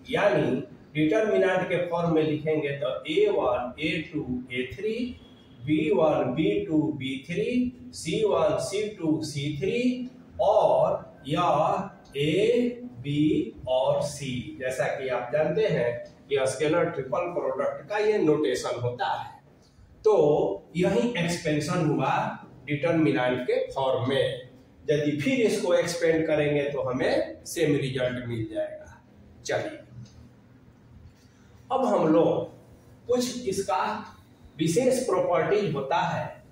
यानी डिटर्मिनेंट के फॉर्म में लिखेंगे तो A1 A2 A3 B1 B2 B3 C1 C2 C3 और यह A B और C, जैसा कि आप जानते हैं कि स्केलर ट्रिपल प्रोडक्ट का ये नोटेशन होता है। तो यही एक्सपेंशन हुआ डिटर्मिनेंट के फॉर्म में। यदि फिर इसको एक्सपेंड करेंगे तो हमें सेम रिजल्ट मिल जाएगा। चलिए अब हम लोग कुछ इसका विशेष प्रॉपर्टीज होता है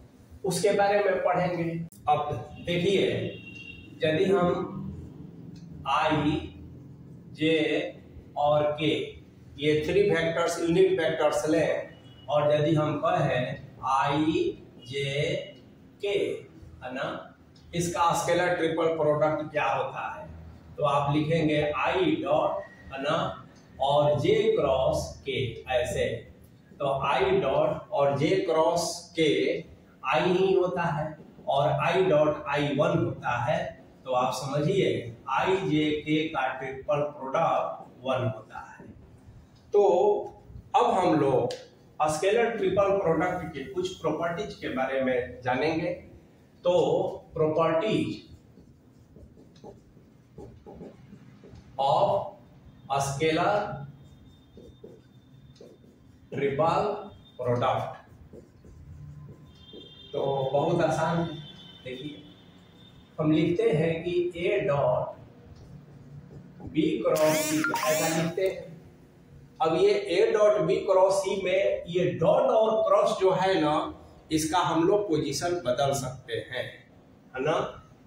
उसके बारे में पढ़ेंगे। अब देखिए यदि हम I J और K ये 3 वेक्टर्स यूनिट वेक्टर्स लें और यदि हम कहें I J K है ना, इसका स्केलर ट्रिपल प्रोडक्ट क्या होता है तो आप लिखेंगे I डॉट है ना और J क्रॉस K ऐसे। तो I डॉट और J क्रॉस K I ही होता है और I डॉट I1 होता है। तो आप समझिए IJK का ट्रिपल प्रोडक्ट 1 होता है। तो अब हम लोग स्केलर ट्रिपल प्रोडक्ट के कुछ प्रॉपर्टीज के बारे में जानेंगे। तो properties of scalar triple product तो बहुत आसान है। देखिए हम लिखते हैं कि A dot B cross C ऐसा लिखते हैं। अब ये A dot B cross C में ये डॉट और क्रॉस जो है ना इसका हम लोग पोजीशन बदल सकते हैं है ना।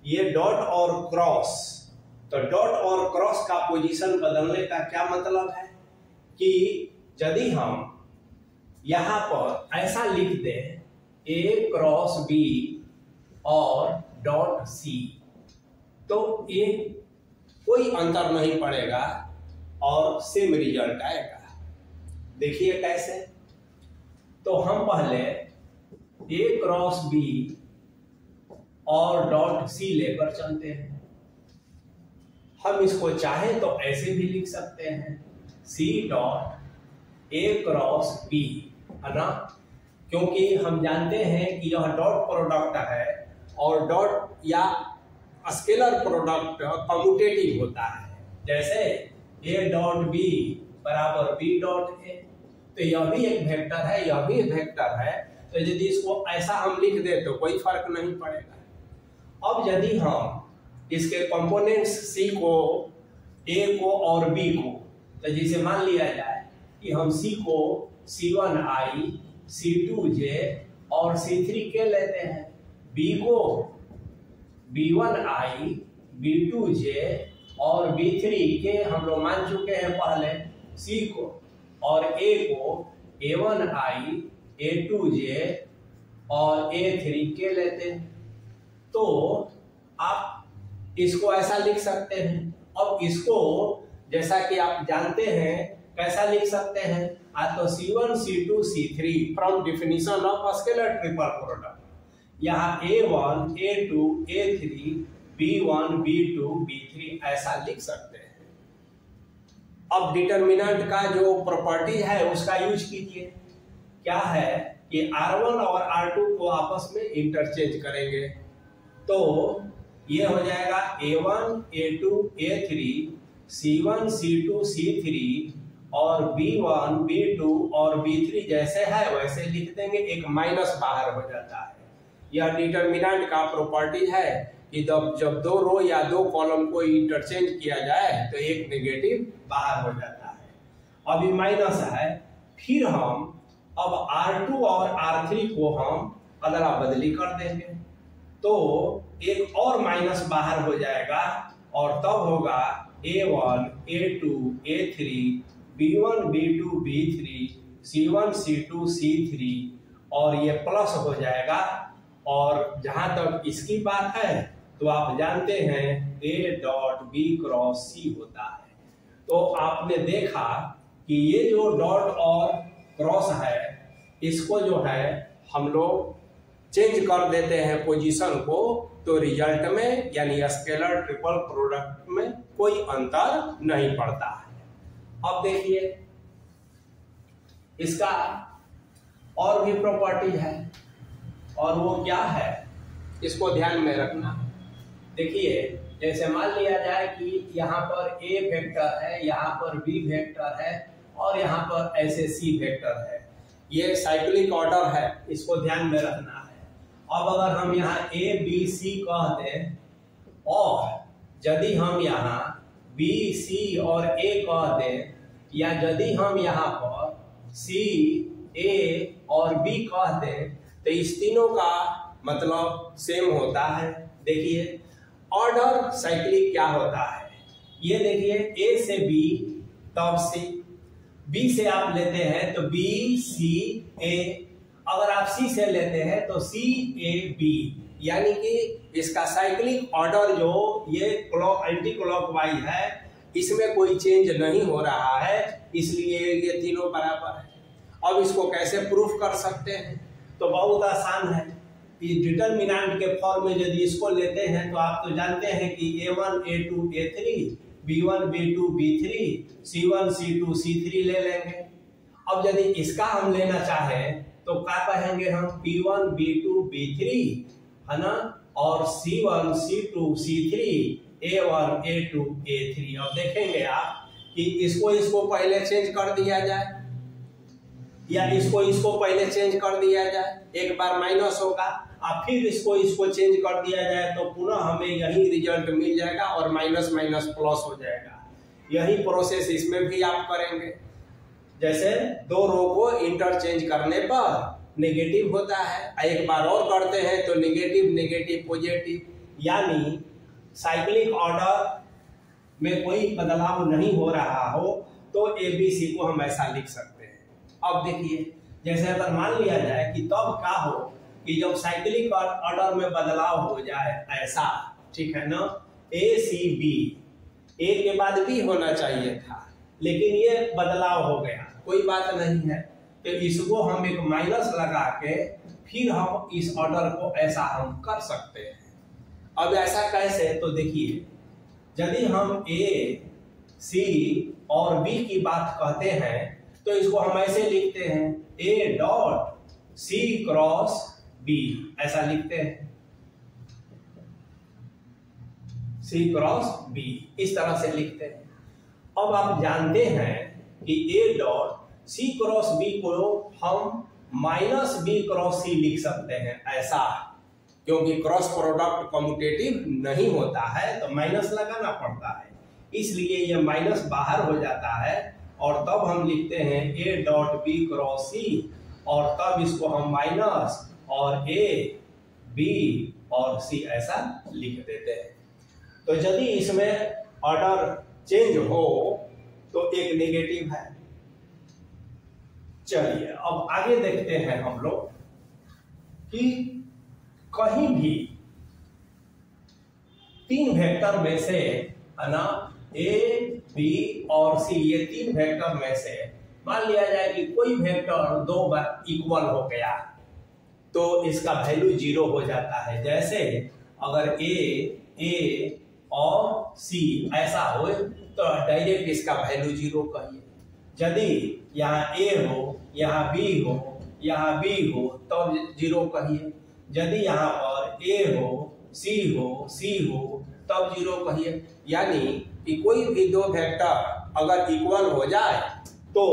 ये डॉट और क्रॉस, तो डॉट और क्रॉस का पोजीशन बदलने का क्या मतलब है कि यदि हम यहां पर ऐसा लिख दें A क्रॉस B और डॉट C तो ये कोई अंतर नहीं पड़ेगा और सेम रिजल्ट आएगा। देखिए कैसे, तो हम पहले A क्रॉस B और डॉट C लेकर चलते हैं। हम इसको चाहे तो ऐसे भी लिख सकते हैं C dot A cross B है ना, क्योंकि हम जानते हैं कि यह डॉट प्रोडक्ट है और डॉट या स्केलर प्रोडक्ट कम्यूटेटिव होता है। जैसे A डॉट B बराबर B डॉट A, तो यह भी एक वेक्टर है, यह भी एक वेक्टर है। तो यदि इसको ऐसा हम लिख दे तो कोई फर्क नहीं पड़ेगा। अब यदि हम इसके कंपोनेंट्स C को, A को और B को, तो जैसे मान लिया जाए कि हम C को C1I C2J और C3K लेते हैं, B को B1I B2J और B3K हम लोग मान चुके हैं पहले, C को और A को A1I A2J और A3K लेते हैं। तो आप इसको ऐसा लिख सकते हैं। अब इसको जैसा कि आप जानते हैं कैसा लिख सकते हैं? तो C1 C2 C3 from definition of scalar triple product. यहाँ A1 A2 A3 B1 B2 B3 ऐसा लिख सकते हैं। अब डिटर्मिनेंट का जो प्रॉपर्टी है उसका यूज कीजिए। क्या है कि R1 और R2 को आपस में इंटरचेंज करेंगे, तो ये हो जाएगा A1 A2 A3 C1 C2 C3 और B1 B2 और B3 जैसे है वैसे लिख देंगे, एक माइनस बाहर हो जाता है। यह डिटर्मिनेंट का प्रॉपर्टी है कि जब दो रो या दो कॉलम को इंटरचेंज किया जाए तो एक नेगेटिव बाहर हो जाता है। अभी माइनस है, फिर हम अब R2 और R3 को हम अदला बदली कर देंगे तो एक और माइनस बाहर हो जाएगा और तब होगा A1 A2 A3 B1 B2 B3 C1 C2 C3 और ये प्लस हो जाएगा। और जहां तक इसकी बात है तो आप जानते हैं A dot B cross C होता है। तो आपने देखा कि ये जो डॉट और क्रॉस है इसको जो है हम लोग चेंज कर देते हैं पोजीशन को, तो रिजल्ट में यानी स्केलर ट्रिपल प्रोडक्ट में कोई अंतर नहीं पड़ता है। अब देखिए इसका और भी प्रॉपर्टी है और वो क्या है इसको ध्यान में रखना। देखिए जैसे मान लिया जाए कि यहाँ पर A वेक्टर है, यहाँ पर B वेक्टर है और यहाँ पर ऐसे C वेक्टर है। ये साइक्लिक ऑर्डर है, इसको ध्यान में रखना है। अब अगर हम यहाँ A B C कह दें और यदि हम यहाँ B C और A कह दें या यदि हम यहाँ पर C A और B कह दें तो इस तीनों का मतलब सेम होता है। देखिए ऑर्डर साइक्लिक क्या होता है, ये देखिए A से B तब C, B से आप लेते हैं तो B C A, अगर आप C से लेते हैं तो C A B, यानी कि इसका साइक्लिक ऑर्डर जो ये एंटी क्लॉकवाइज है इसमें कोई चेंज नहीं हो रहा है, इसलिए ये तीनों बराबर है। अब इसको कैसे प्रूफ कर सकते हैं? तो बहुत आसान है। इस डिटर्मिनेंट के फॉर्म में यदि इसको लेते हैं तो आप तो जानते हैं कि A1 A2 A3 B1 B2 B3 C1 C2 C3 ले लेंगे। अब यदि इसका हम लेना चाहें तो क्या कहेंगे हम? P1 B2 B3 है ना, और C1 C2 C3 A1 A2 A3। अब देखेंगे आप कि इसको पहले चेंज कर दिया जाए या इसको पहले चेंज कर दिया जाए, एक बार माइनस होगा और फिर इसको चेंज कर दिया जाए तो पुनः हमें यही रिजल्ट मिल जाएगा और माइनस माइनस प्लस हो जाएगा। यही प्रोसेस इसमें भी आप करेंगे। जैसे दो रो को इंटरचेंज करने पर नेगेटिव होता है, एक बार और करते हैं तो नेगेटिव नेगेटिव पॉजिटिव, यानी साइक्लिक ऑर्डर में कोई बदलाव नहीं हो रहा हो तो ABC को हम ऐसा लिख सकते हैं। अब देखिए जैसे अगर मान लिया जाए कि तब क्या हो कि जब साइक्लिक ऑर्डर में बदलाव हो जाए ऐसा, ठीक है ना, ACB, A के बाद B होना चाहिए था लेकिन ये बदलाव हो गया, कोई बात नहीं है, तो इसको हम एक माइनस लगा के फिर हम इस ऑर्डर को ऐसा हम कर सकते हैं। अब ऐसा कैसे? तो देखिए यदि हम A C और B की बात कहते हैं तो इसको हम ऐसे लिखते हैं A dot C cross B, ऐसा लिखते हैं C क्रॉस B, इस तरह से लिखते हैं। अब आप जानते हैं कि A dot C cross B को हम माइनस B क्रॉस C लिख सकते हैं ऐसा, क्योंकि क्रॉस प्रोडक्ट कम्यूटेटिव नहीं होता है तो माइनस लगाना पड़ता है, इसलिए यह माइनस बाहर हो जाता है और तब हम लिखते हैं A dot B cross C और तब इसको हम माइनस और A B और C ऐसा लिख देते हैं। तो यदि इसमें ऑर्डर चेंज हो तो एक नेगेटिव है। चलिए अब आगे देखते हैं हम लोग कि कहीं भी तीन वेक्टर में से है ना A बी और सी, ये तीन वेक्टर में से मान लिया जाए कि कोई वेक्टर दो बार इक्वल हो गया तो इसका वैल्यू 0 हो जाता है। जैसे अगर ए और सी ऐसा हो तो डायरेक्ट इसका वैल्यू 0 कहिए। यदि यहाँ ए हो, यहाँ बी हो, यहाँ बी हो तब 0 कहिए। यदि यहाँ पर ए हो, सी हो तब 0 कहिए। यानी कि कोई भी दो वेक्टर अगर इक्वल हो जाए तो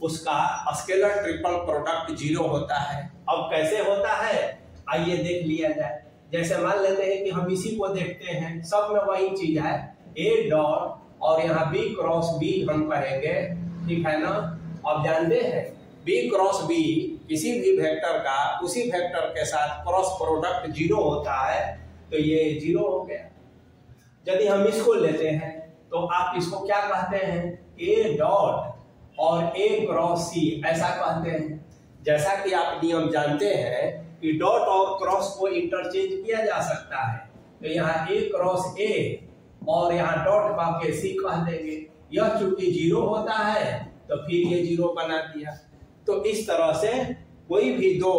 उसका स्केलर ट्रिपल प्रोडक्ट 0 होता है। अब कैसे होता है आइए देख लिया जाए। जैसे मान लेते हैं कि हम इसी को देखते हैं, सब में वही चीज है, ए डॉट और यहाँ बी क्रॉस बी हम कहेंगे, ठीक है ना। अब जानते हैं बी क्रॉस बी किसी भी वेक्टर का उसी वेक्टर के साथ क्रॉस प्रोडक्ट 0 होता है, तो ये 0 हो गया। यदि हम इसको लेते हैं तो आप इसको क्या कहते हैं, ए डॉट और ए क्रॉस सी ऐसा कहते हैं। जैसा कि आप नियम जानते हैं कि डॉट और क्रॉस को इंटरचेंज किया जा सकता है, तो यहाँ ए क्रॉस ए और यहाँ डॉट के सी कह देंगे। यह चूंकि 0 होता है तो फिर ये 0 बना दिया। तो इस तरह से कोई भी दो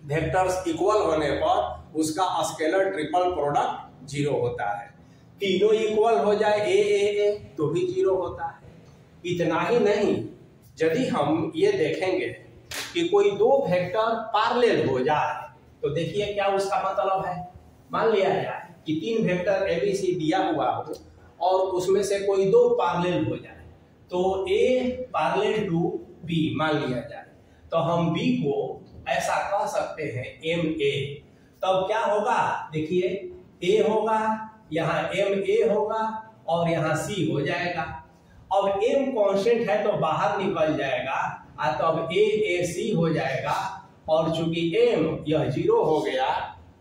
वेक्टर्स इक्वल होने पर उसका स्केलर ट्रिपल प्रोडक्ट 0 होता है। तीनों इक्वल हो जाए ए तो भी 0 होता है। इतना ही नहीं, यदि हम ये देखेंगे कि कोई दो वेक्टर पैरेलल हो जाए तो देखिए क्या उसका मतलब है। मान लिया जाए कि तीन वेक्टर ए बी सी दिया हुआ हो और उसमें से कोई दो पैरेलल हो जाए, तो ए पैरेलल टू बी मान लिया जाए, तो हम बी को ऐसा कह सकते हैं एम ए। तब क्या होगा, देखिए ए होगा, यहाँ एम ए होगा और यहाँ सी हो जाएगा। अब m कांस्टेंट है तो बाहर निकल जाएगा, तब ए सी हो जाएगा और चूंकि m यह 0 हो गया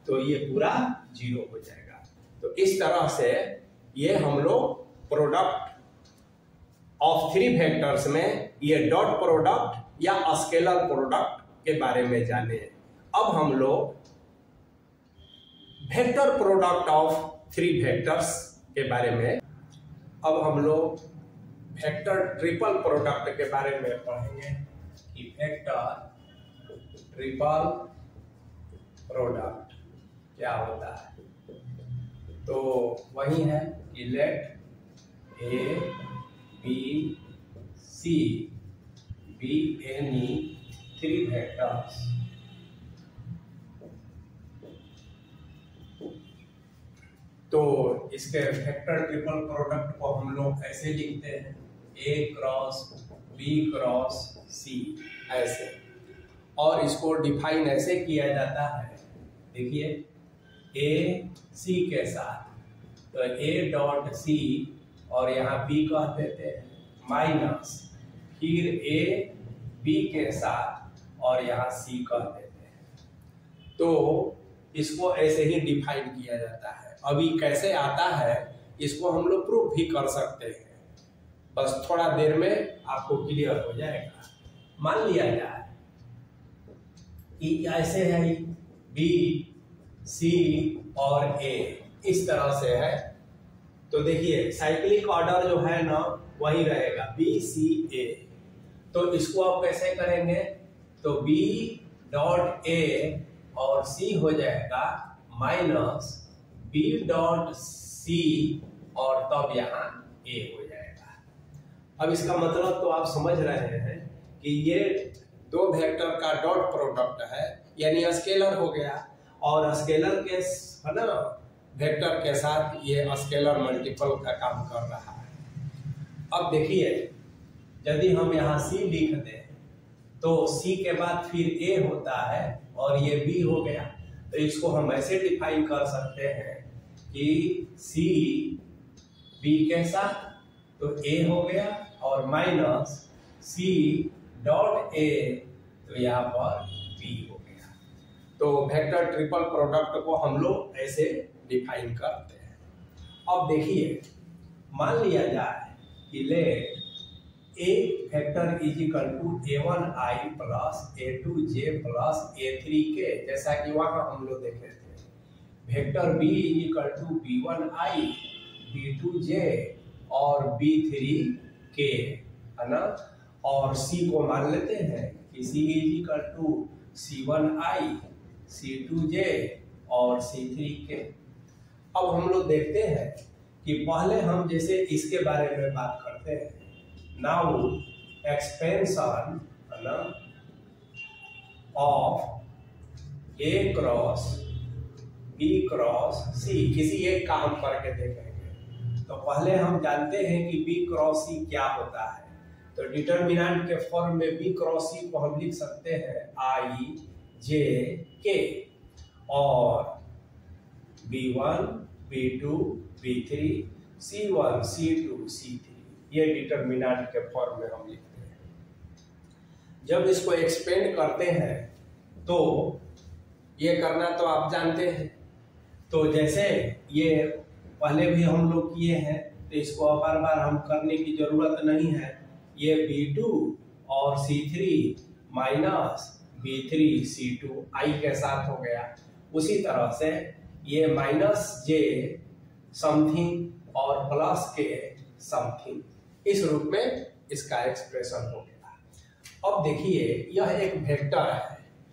तो ये पूरा 0 हो जाएगा। तो इस तरह से ये हम लोग प्रोडक्ट ऑफ थ्री वेक्टर्स में ये डॉट प्रोडक्ट या स्केलर प्रोडक्ट के बारे में जाने। अब हम लोग vector product of three vectors के बारे में, अब हम लोग वेक्टर ट्रिपल प्रोडक्ट के बारे में पढ़ेंगे कि वेक्टर ट्रिपल प्रोडक्ट क्या होता है। तो वही है कि let A B c be any three vectors तो इसके वेक्टर ट्रिपल प्रोडक्ट को हम लोग ऐसे लिखते हैं, ए क्रॉस बी क्रॉस सी ऐसे, और इसको डिफाइन ऐसे किया जाता है। देखिए ए सी के साथ, तो ए डॉट सी और यहाँ बी कह देते हैं माइनस, फिर ए बी के साथ और यहाँ सी कह देते हैं। तो इसको ऐसे ही डिफाइन किया जाता है। अभी कैसे आता है इसको हम लोग प्रूफ भी कर सकते हैं, बस थोड़ा देर में आपको क्लियर हो जाएगा। मान लिया जाए कि ऐसे है बी सी और ए, इस तरह से है, तो देखिए साइक्लिक ऑर्डर जो है ना वही रहेगा बी सी ए। तो इसको आप कैसे करेंगे, तो बी डॉट ए और सी हो जाएगा माइनस बी डॉट सी और तब यहाँ ए हो जाएगा। अब इसका मतलब तो आप समझ रहे हैं कि ये दो वेक्टर का डॉट प्रोडक्ट है, यानी स्केलर हो गया, और स्केलर के है ना वेक्टर के साथ ये स्केलर मल्टीपल का काम कर रहा है। अब देखिए यदि हम यहाँ सी लिख दें तो सी के बाद फिर ए होता है और ये बी हो गया, तो इसको हम ऐसे डिफाइन कर सकते हैं कि सी बी के साथ तो ए हो गया और माइनस सी डॉट ए तो यहाँ पर बी हो गया। तो वेक्टर ट्रिपल प्रोडक्ट को हम लोग ऐसे डिफाइन करते हैं। अब देखिए मान लिया जाए कि let a vector is equal to a1i plus a2j plus a3k, जैसा कि वहां हम लोग देखे थे। Vector b is equal to b1i b2j और B3K, है ना। और C को मान लेते हैं कि C is equal to C1I, C2J और C3K। अब हम लोग देखते हैं कि पहले हम जैसे इसके बारे में बात करते हैं, नाउ एक्सपेंशन, है ना, of A cross B cross C, किसी एक का हम करके देखेंगे। तो पहले हम जानते हैं कि B क्रॉस C क्या होता है। तो डिटर्मिनेंट के फॉर्म में B क्रॉस C को हम लिख सकते हैं I J K, और B1 B2 B3 C1 C2 C3, ये डिटर्मिनेंट के फॉर्म में हम लिखते हैं। जब इसको एक्सपेंड करते हैं तो ये करना तो आप जानते हैं। तो जैसे ये पहले भी हम लोग किए हैं, तो इसको बार बार हम करने की जरूरत नहीं है। ये B2 और C3 minus B3 C2 I के साथ हो गया। उसी तरह से ये माइनस J समथिंग और प्लस K समथिंग, इस रूप में इसका एक्सप्रेशन हो गया। अब देखिए यह एक वेक्टर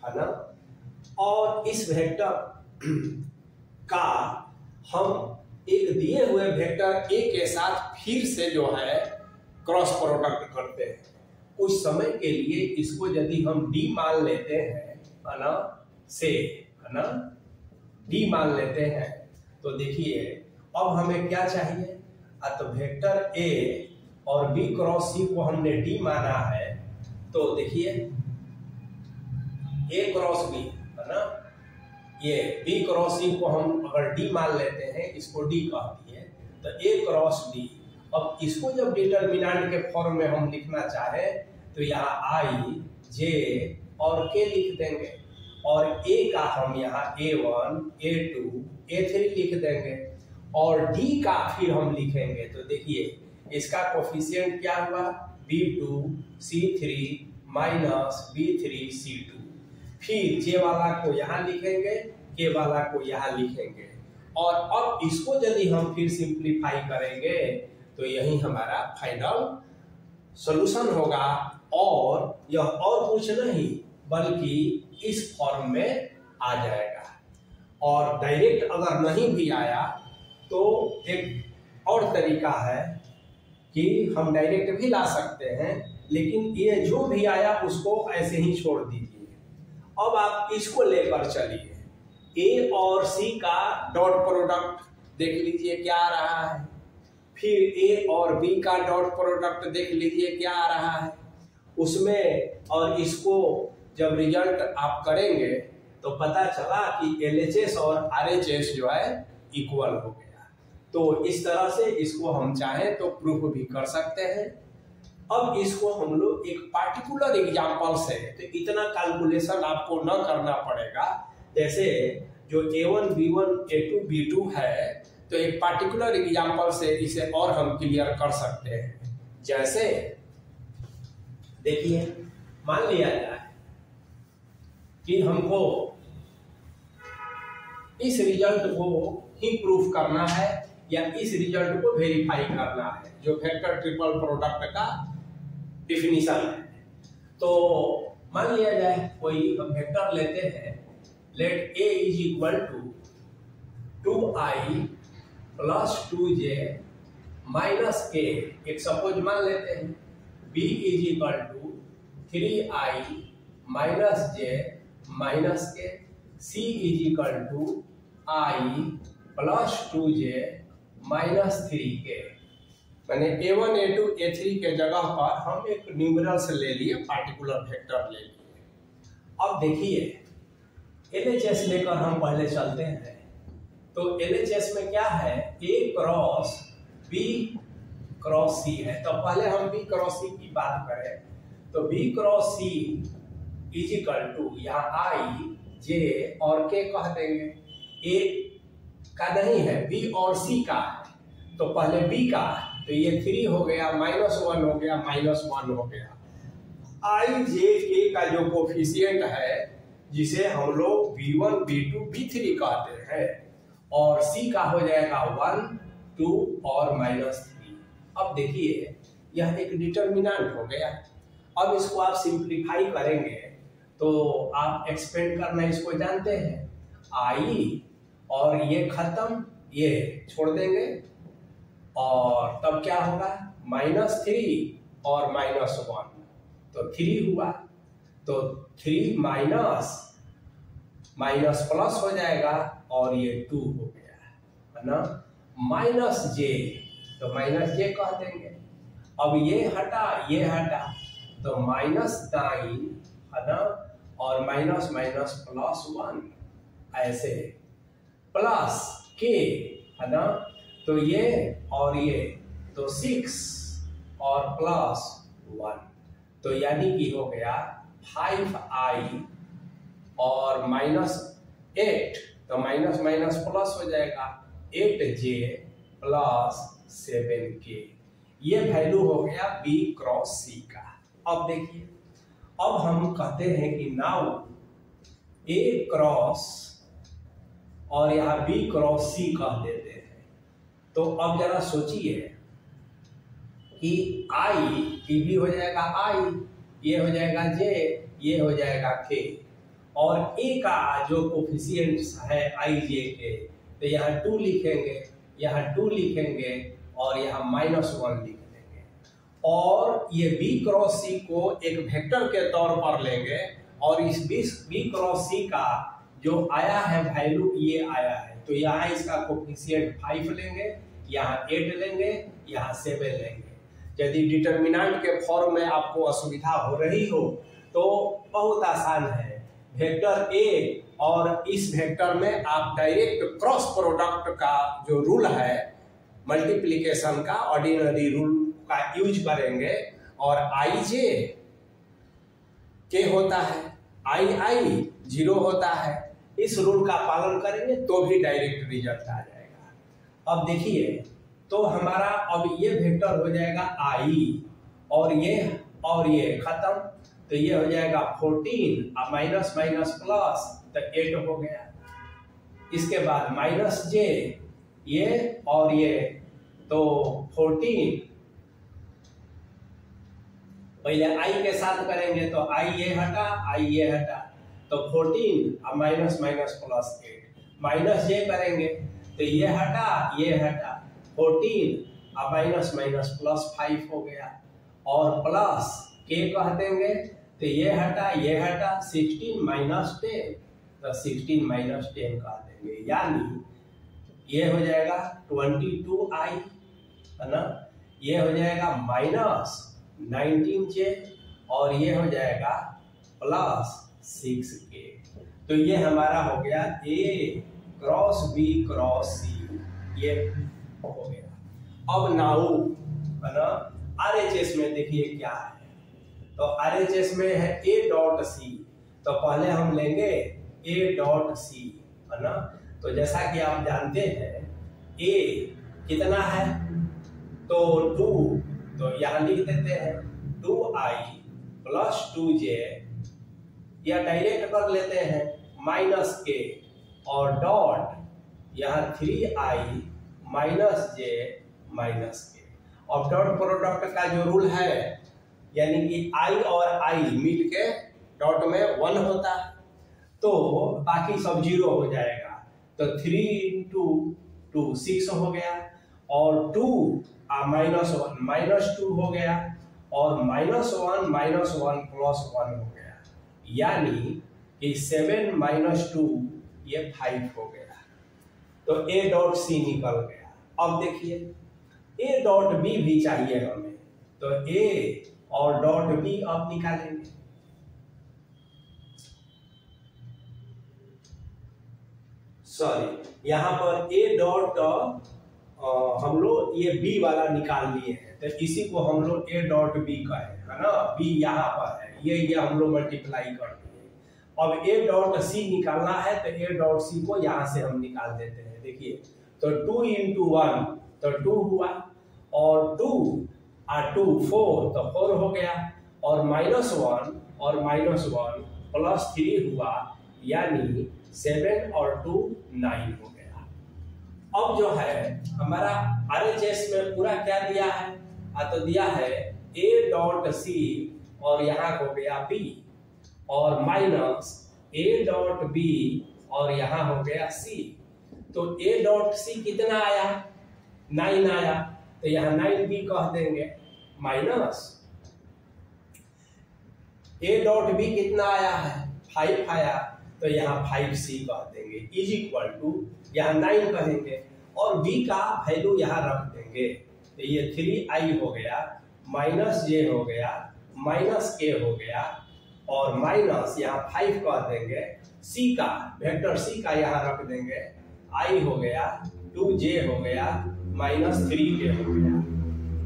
है ना, और इस वेक्टर का हम एक दिए हुए वेक्टर A के साथ फिर से जो है क्रॉस प्रोडक्ट करते हैं। कुछ समय के लिए इसको यदि हम D मान लेते हैं, है ना, से, है ना, D मान लेते हैं, तो देखिए अब हमें क्या चाहिए। तो वेक्टर A और B क्रॉस C को हमने D माना है, तो देखिए A क्रॉस B, है ना, ये B क्रॉस C को हम अगर D मान लेते हैं, इसको D कहती है, तो A क्रॉस D। अब इसको जब डिटर्मिनेंट के फॉर्म में हम लिखना चाहें तो यहाँ I J और K लिख देंगे, और A का हम यहाँ A1 A2 A3 लिख देंगे, और D का फिर हम लिखेंगे। तो देखिए इसका कोफिशिएंट क्या हुआ, B2 C3 minus B3 C2। फिर J वाला को यहाँ लिखेंगे, K वाला को यहाँ लिखेंगे, और अब इसको यदि हम फिर सिंप्लीफाई करेंगे तो यही हमारा फाइनल सॉल्यूशन होगा। और यह और कुछ नहीं बल्कि इस फॉर्म में आ जाएगा। और डायरेक्ट अगर नहीं भी आया तो एक और तरीका है कि हम डायरेक्ट भी ला सकते हैं, लेकिन ये जो भी आया उसको ऐसे ही छोड़ दीजिए। अब आप इसको लेकर चलिए, A और C का डॉट प्रोडक्ट देख लीजिए क्या आ रहा है, फिर A और B का डॉट प्रोडक्ट देख लीजिए क्या आ रहा है उसमें, और इसको जब रिजल्ट आप करेंगे तो पता चला कि LHS और RHS जो है इक्वल हो गया। तो इस तरह से इसको हम चाहें तो प्रूफ भी कर सकते हैं। अब इसको हम लोग एक पार्टिकुलर एग्जांपल से, तो इतना कैलकुलेशन आपको न करना पड़ेगा। जैसे जो A1 B1 A2 B2 है, तो एक पार्टिकुलर एग्जांपल से इसे और हम क्लियर कर सकते हैं। जैसे देखिए मान लिया जाए कि हमको इस रिजल्ट को ही प्रूफ करना है या इस रिजल्ट को वेरीफाई करना है, जो वेक्टर ट्रिपल प्रोडक्ट का डिफिनीशन है। तो मान लिया जाए कोई हम वेक्टर लेते हैं, let A is equal to 2I plus 2J minus K, एक सपोज मान लेते हैं। B is equal to 3I minus J minus K, C is equal to I plus 2J minus 3K। मैंने A1 A2 A3 के जगह पर हम एक न्यूमेरल्स ले लिए, पार्टिकुलर वेक्टर ले लिए। अब देखिए LHS लेकर हम पहले चलते हैं। तो LHS में क्या है, A cross B cross C है। तो पहले हम B क्रॉस C की बात करें तो B cross C is equal to यहाँ I J और K कह देंगे। A का नहीं है, B और C का है, तो पहले B का है, तो ये 3 हो गया, -1 हो गया, -1 हो गया। I J K का जो कोफिशिएंट है जिसे हम लोग B1 B2 B3 कहते हैं, और C का हो जाएगा 1 2 और -3। अब देखिए यह एक डिटर्मिनेंट हो गया। अब इसको आप सिंप्लीफाई करेंगे तो आप एक्सपेंड करना इसको जानते हैं, आई और ये खत्म, ये छोड़ देंगे और तब क्या होगा -3 और -1, तो 3 हुआ, तो 3 माइनस प्लस हो जाएगा और ये 2 हो गया है ना, -j, तो -j कह देंगे। अब ये हटा तो -9 है ना, और माइनस +1 ऐसे, प्लस k है ना, तो ये और ये तो 6 और +1, तो यानी कि हो गया 5i और -8, तो माइनस प्लस हो जाएगा 8j + 7k, ये वैल्यू हो गया B क्रॉस C का। अब देखिए, अब हम कहते हैं कि नाउ A क्रॉस और यहाँ B क्रॉस C कह देते हैं। तो अब जरा सोचिए कि I की भी हो जाएगा I, ये हो जाएगा J, ये हो जाएगा K, और A का जो कोफिशिएंट्स है I J के, तो यहाँ 2 लिखेंगे, यहाँ 2 लिखेंगे और यहाँ -1 लिख देंगे, और ये B क्रॉस C को एक वेक्टर के तौर पर लेंगे और इस B क्रॉस C का जो आया है वैल्यू ये आया है, तो यहाँ इसका कोफिशिएंट 5 लेंगे, यहाँ 8 लेंगे, यहाँ 7 लेंगे। यदि डिटर्मिनेंट के फॉर्म में आपको असुविधा हो रही हो तो बहुत आसान है, वेक्टर A और इस वेक्टर में आप डायरेक्ट क्रॉस प्रोडक्ट का जो रूल है मल्टीप्लिकेशन का, ऑर्डिनरी रूल का यूज करेंगे, और IJ के होता है, II 0 होता है, इस रूल का पालन करेंगे तो भी डायरेक्ट रिजल्ट आ जाएगा। अब देखिए, तो हमारा अब ये वेक्टर हो जाएगा I और ये खत्म, तो ये हो जाएगा 14 माइनस प्लस, तो 8 हो गया। इसके बाद -j, ये और ये, तो 14, पहले I के साथ करेंगे तो I ये हटा, तो 14 माइनस प्लस 8, -j करेंगे तो ये हटा 14 माइनस प्लस 5 हो गया, और प्लस k कह देंगे तो ये हटा 16 माइनस 10, तो 16 माइनस 10 कह देंगे, यानी ये हो जाएगा 22i है ना, ये हो जाएगा -19j और ये हो जाएगा +6k। तो ये हमारा हो गया A cross B cross C, ये हो गया। अब नाउ है ना, RHS में देखिए क्या है, तो RHS में है A डॉट C, तो पहले हम लेंगे A डॉट C है ना, तो जैसा कि आप जानते हैं A कितना है, तो 2, तो यहाँ लिख देते हैं 2i + 2j, या डायरेक्ट कर लेते हैं -k और डॉट यहाँ 3i -j -k। और डॉट प्रोडक्ट का जो रूल है, यानी कि i और i मिल के डॉट में 1 होता है, तो बाकी सब 0 हो जाएगा, तो 3 × 2 6 हो गया, और 2 -1 -2 हो गया, और -1 +1 हो गया, यानी कि 7 - 2 ये 5 हो गया, तो A डॉट C निकल गया। अब देखिए A डॉट B भी चाहिए हमें, तो A और डॉट B अब निकालेंगे। सॉरी, यहाँ पर A डॉट हम लोग ये B वाला निकाल लिए हैं, तो इसी को हम लोग A डॉट B कहें, है ना, B यहाँ पर है, ये हम लोग मल्टीप्लाई कर दिए। अब A डॉट C निकालना है, तो A डॉट C को यहाँ से हम निकाल देते हैं। देखिए, तो 2 × 1 तो 2 हुआ, और 2 2 4, तो 4 हो गया, और -1 और -1 +3 हुआ, यानी 7 और 2 9 हो गया। अब जो है हमारा RHS में पूरा क्या दिया है, तो दिया है ए डॉट सी और यहाँ हो गया बी और माइनस ए डॉट बी और यहाँ हो गया सी। तो ए डॉट सी कितना आया? 9 आया, तो यहाँ 9 बी कह देंगे माइनस ए डॉट बी कितना आया है? 5 आया, तो यहाँ 5c कह देंगे इज इक्वल टू यहाँ 9 कहेंगे और b का वैल्यू यहाँ रख देंगे। तो ये 3i हो गया माइनस j हो गया माइनस k हो गया और माइनस यहाँ 5 कह देंगे, c का वेक्टर c का यहाँ रख देंगे, i हो गया 2j हो गया माइनस 3k हो गया।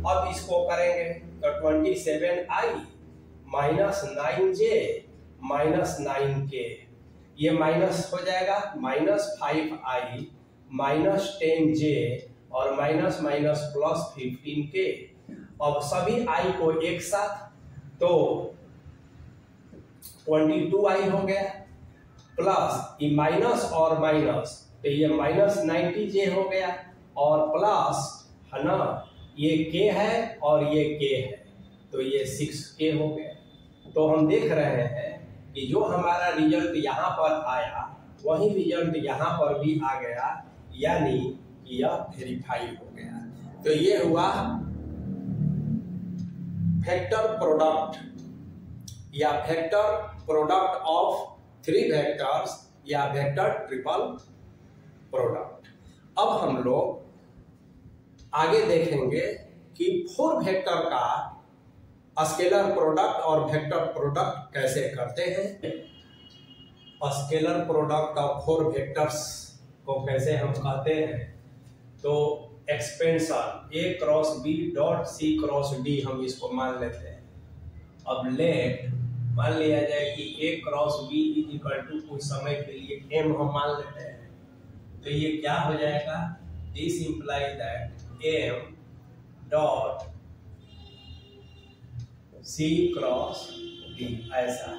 अब इसको करेंगे तो 27i minus 9j minus 9k, ये माइनस हो जाएगा माइनस 5i माइनस 10j और माइनस माइनस प्लस 15k। अब सभी i को एक साथ तो 22i हो गया प्लस ये माइनस और माइनस तो ये माइनस 90j हो गया और प्लस है ना ये k है और ये k है तो ये 6k हो गया। तो हम देख रहे हैं कि जो हमारा रिजल्ट यहाँ पर आया वही रिजल्ट यहाँ पर भी आ गया, यानी कि यह वेरीफाई हो गया। तो ये हुआ वेक्टर प्रोडक्ट या वेक्टर प्रोडक्ट ऑफ 3 वेक्टर्स या वेक्टर ट्रिपल प्रोडक्ट। अब हम लोग आगे देखेंगे कि 4 वेक्टर का स्केलर प्रोडक्ट और वेक्टर प्रोडक्ट कैसे करते हैं। स्केलर प्रोडक्ट ऑफ 4 वेक्टर्स को कैसे हम कहते हैं, तो expansion a cross b dot c cross d हम इसको मान लेते हैं। अब लेट मान लिया जाए कि a cross b is equal to कुछ समय के लिए m हम मान लेते हैं, तो ये क्या हो जाएगा, this imply that m dot c cross d ऐसा।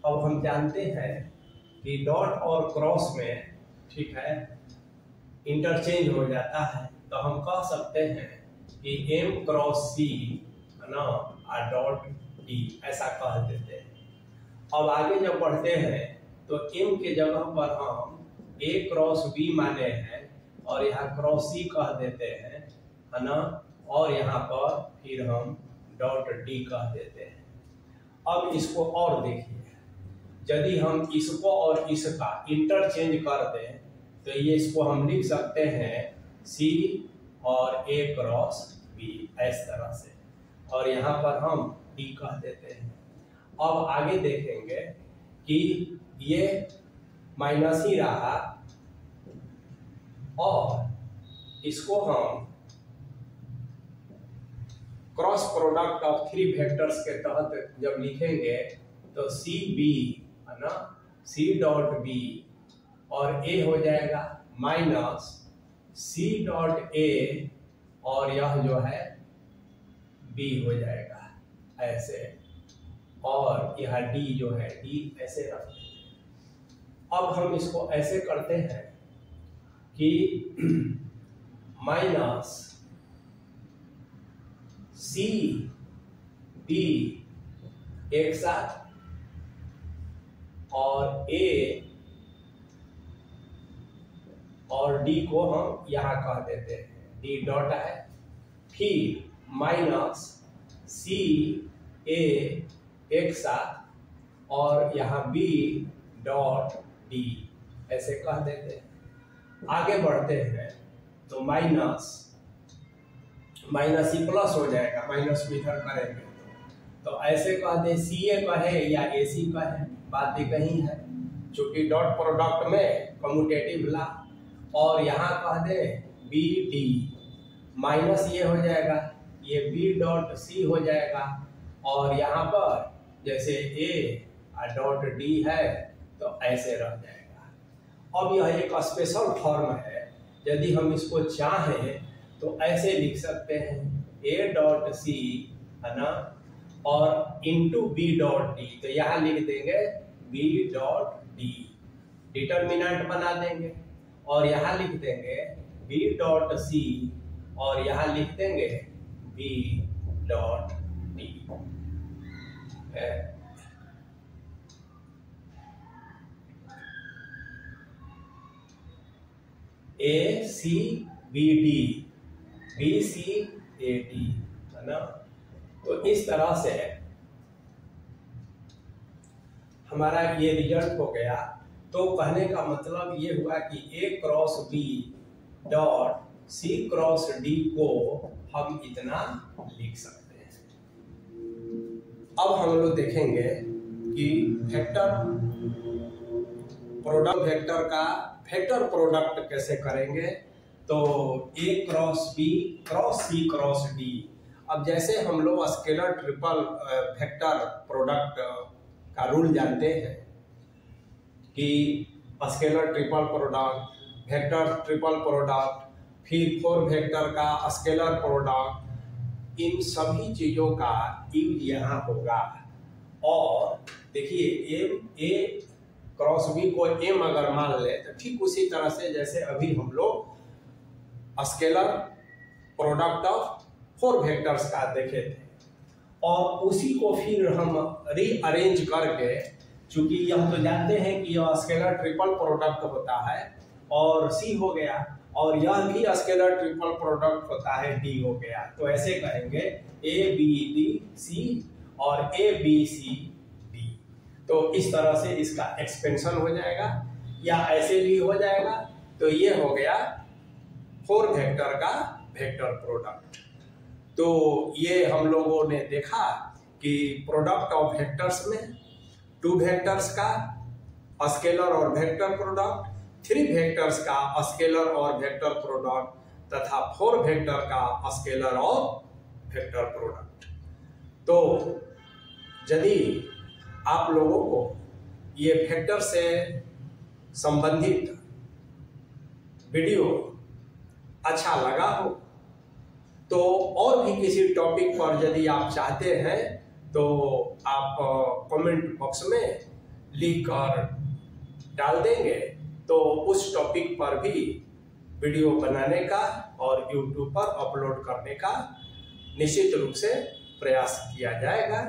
अब हम जानते हैं कि डॉट और क्रॉस में ठीक है इंटरचेंज हो जाता है, तो हम कह सकते हैं कि m क्रॉस c है ना और डॉट d ऐसा कह देते हैं। अब आगे जब बढ़ते हैं तो m के जगह पर हम a क्रॉस b माने हैं और यहाँ क्रॉस c कह देते हैं है ना, और यहाँ पर फिर हम डॉट डी कह देते हैं। अब इसको और देखिए, यदि हम इसको और इसका इंटरचेंज कर दें तो ये इसको हम लिख सकते हैं C और A क्रॉस B इस तरह से, और यहाँ पर हम D कह देते हैं। अब आगे देखेंगे कि ये माइनस ही रहा और इसको हम क्रॉस प्रोडक्ट ऑफ 3 वेक्टर्स के तहत जब लिखेंगे तो सी बी है ना, सी डॉट बी और ए हो जाएगा माइनस सी डॉट ए और यह जो है बी हो जाएगा ऐसे, और यह डी जो है डी ऐसे रख देंगे। अब हम इसको ऐसे करते हैं कि माइनस सी बी एक साथ और ए और डी को हम यहाँ कह देते हैं डी डॉट है, फिर माइनस सी ए एक साथ और यहाँ बी डॉट डी ऐसे कह देते हैं। आगे बढ़ते हैं तो माइनस ही प्लस हो जाएगा, माइनस भी इधर करेंगे तो ऐसे कह दे सी ए कहे या ए सी कहे, बात एक ही है, चूंकि डॉट प्रोडक्ट में कम्यूटेटिव ला, और यहाँ कह दे बी डी माइनस ये हो जाएगा, ये बी डॉट सी हो जाएगा, और यहाँ पर जैसे ए डॉट डी है तो ऐसे रह जाएगा। अब यह एक स्पेशल फॉर्म है, यदि हम इसको चाहें तो ऐसे लिख सकते हैं ए डॉट सी है ना और इंटू बी डॉट डी, तो यहाँ लिख देंगे बी डॉट डी, डिटर्मिनेंट बना देंगे और यहाँ लिख देंगे बी डॉट सी और यहाँ लिख देंगे बी डॉट डी है। A C B D, B C A D, है ना। तो इस तरह से हमारा ये रिजल्ट हो गया। तो कहने का मतलब ये हुआ कि A cross B dot C cross D को हम इतना लिख सकते हैं। अब हम लोग देखेंगे कि वेक्टर प्रोडक्ट, वेक्टर का वेक्टर प्रोडक्ट कैसे करेंगे। तो A cross B cross C cross D. अब जैसे हम लोग स्केलर ट्रिपल वेक्टर प्रोडक्ट का रूल जानते हैं कि scalar triple product, vector triple product, फिर 4 वेक्टर का स्केलर प्रोडक्ट, इन सभी चीजों का यूज यहाँ होगा। और देखिए ए क्रॉस बी को एम अगर मान ले तो ठीक उसी तरह से जैसे अभी हम लोग स्केलर प्रोडक्ट ऑफ 4 वेक्टर्स का देखे थे, और उसी को फिर हम रीअरेंज करके, चूंकि हम तो जानते हैं कि यह स्केलर ट्रिपल प्रोडक्ट होता है और सी हो गया, और यह भी स्केलर ट्रिपल प्रोडक्ट होता है डी हो गया। तो ऐसे कहेंगे ए बी डी सी और ए बी सी डी। तो इस तरह से इसका एक्सपेंशन हो जाएगा, या ऐसे भी हो जाएगा। तो ये हो गया 4 वेक्टर का वेक्टर प्रोडक्ट। तो ये हम लोगों ने देखा कि प्रोडक्ट ऑफ वेक्टर्स में 2 वेक्टर्स का स्केलर और वेक्टर प्रोडक्ट, 3 वेक्टर्स का स्केलर और वेक्टर प्रोडक्ट तथा 4 वेक्टर का स्केलर और वेक्टर प्रोडक्ट। तो यदि आप लोगों को ये वेक्टर से संबंधित वीडियो अच्छा लगा हो, तो और भी किसी टॉपिक पर यदि आप चाहते हैं तो आप कमेंट बॉक्स में लिख कर डाल देंगे, तो उस टॉपिक पर भी वीडियो बनाने का और YouTube पर अपलोड करने का निश्चित रूप से प्रयास किया जाएगा।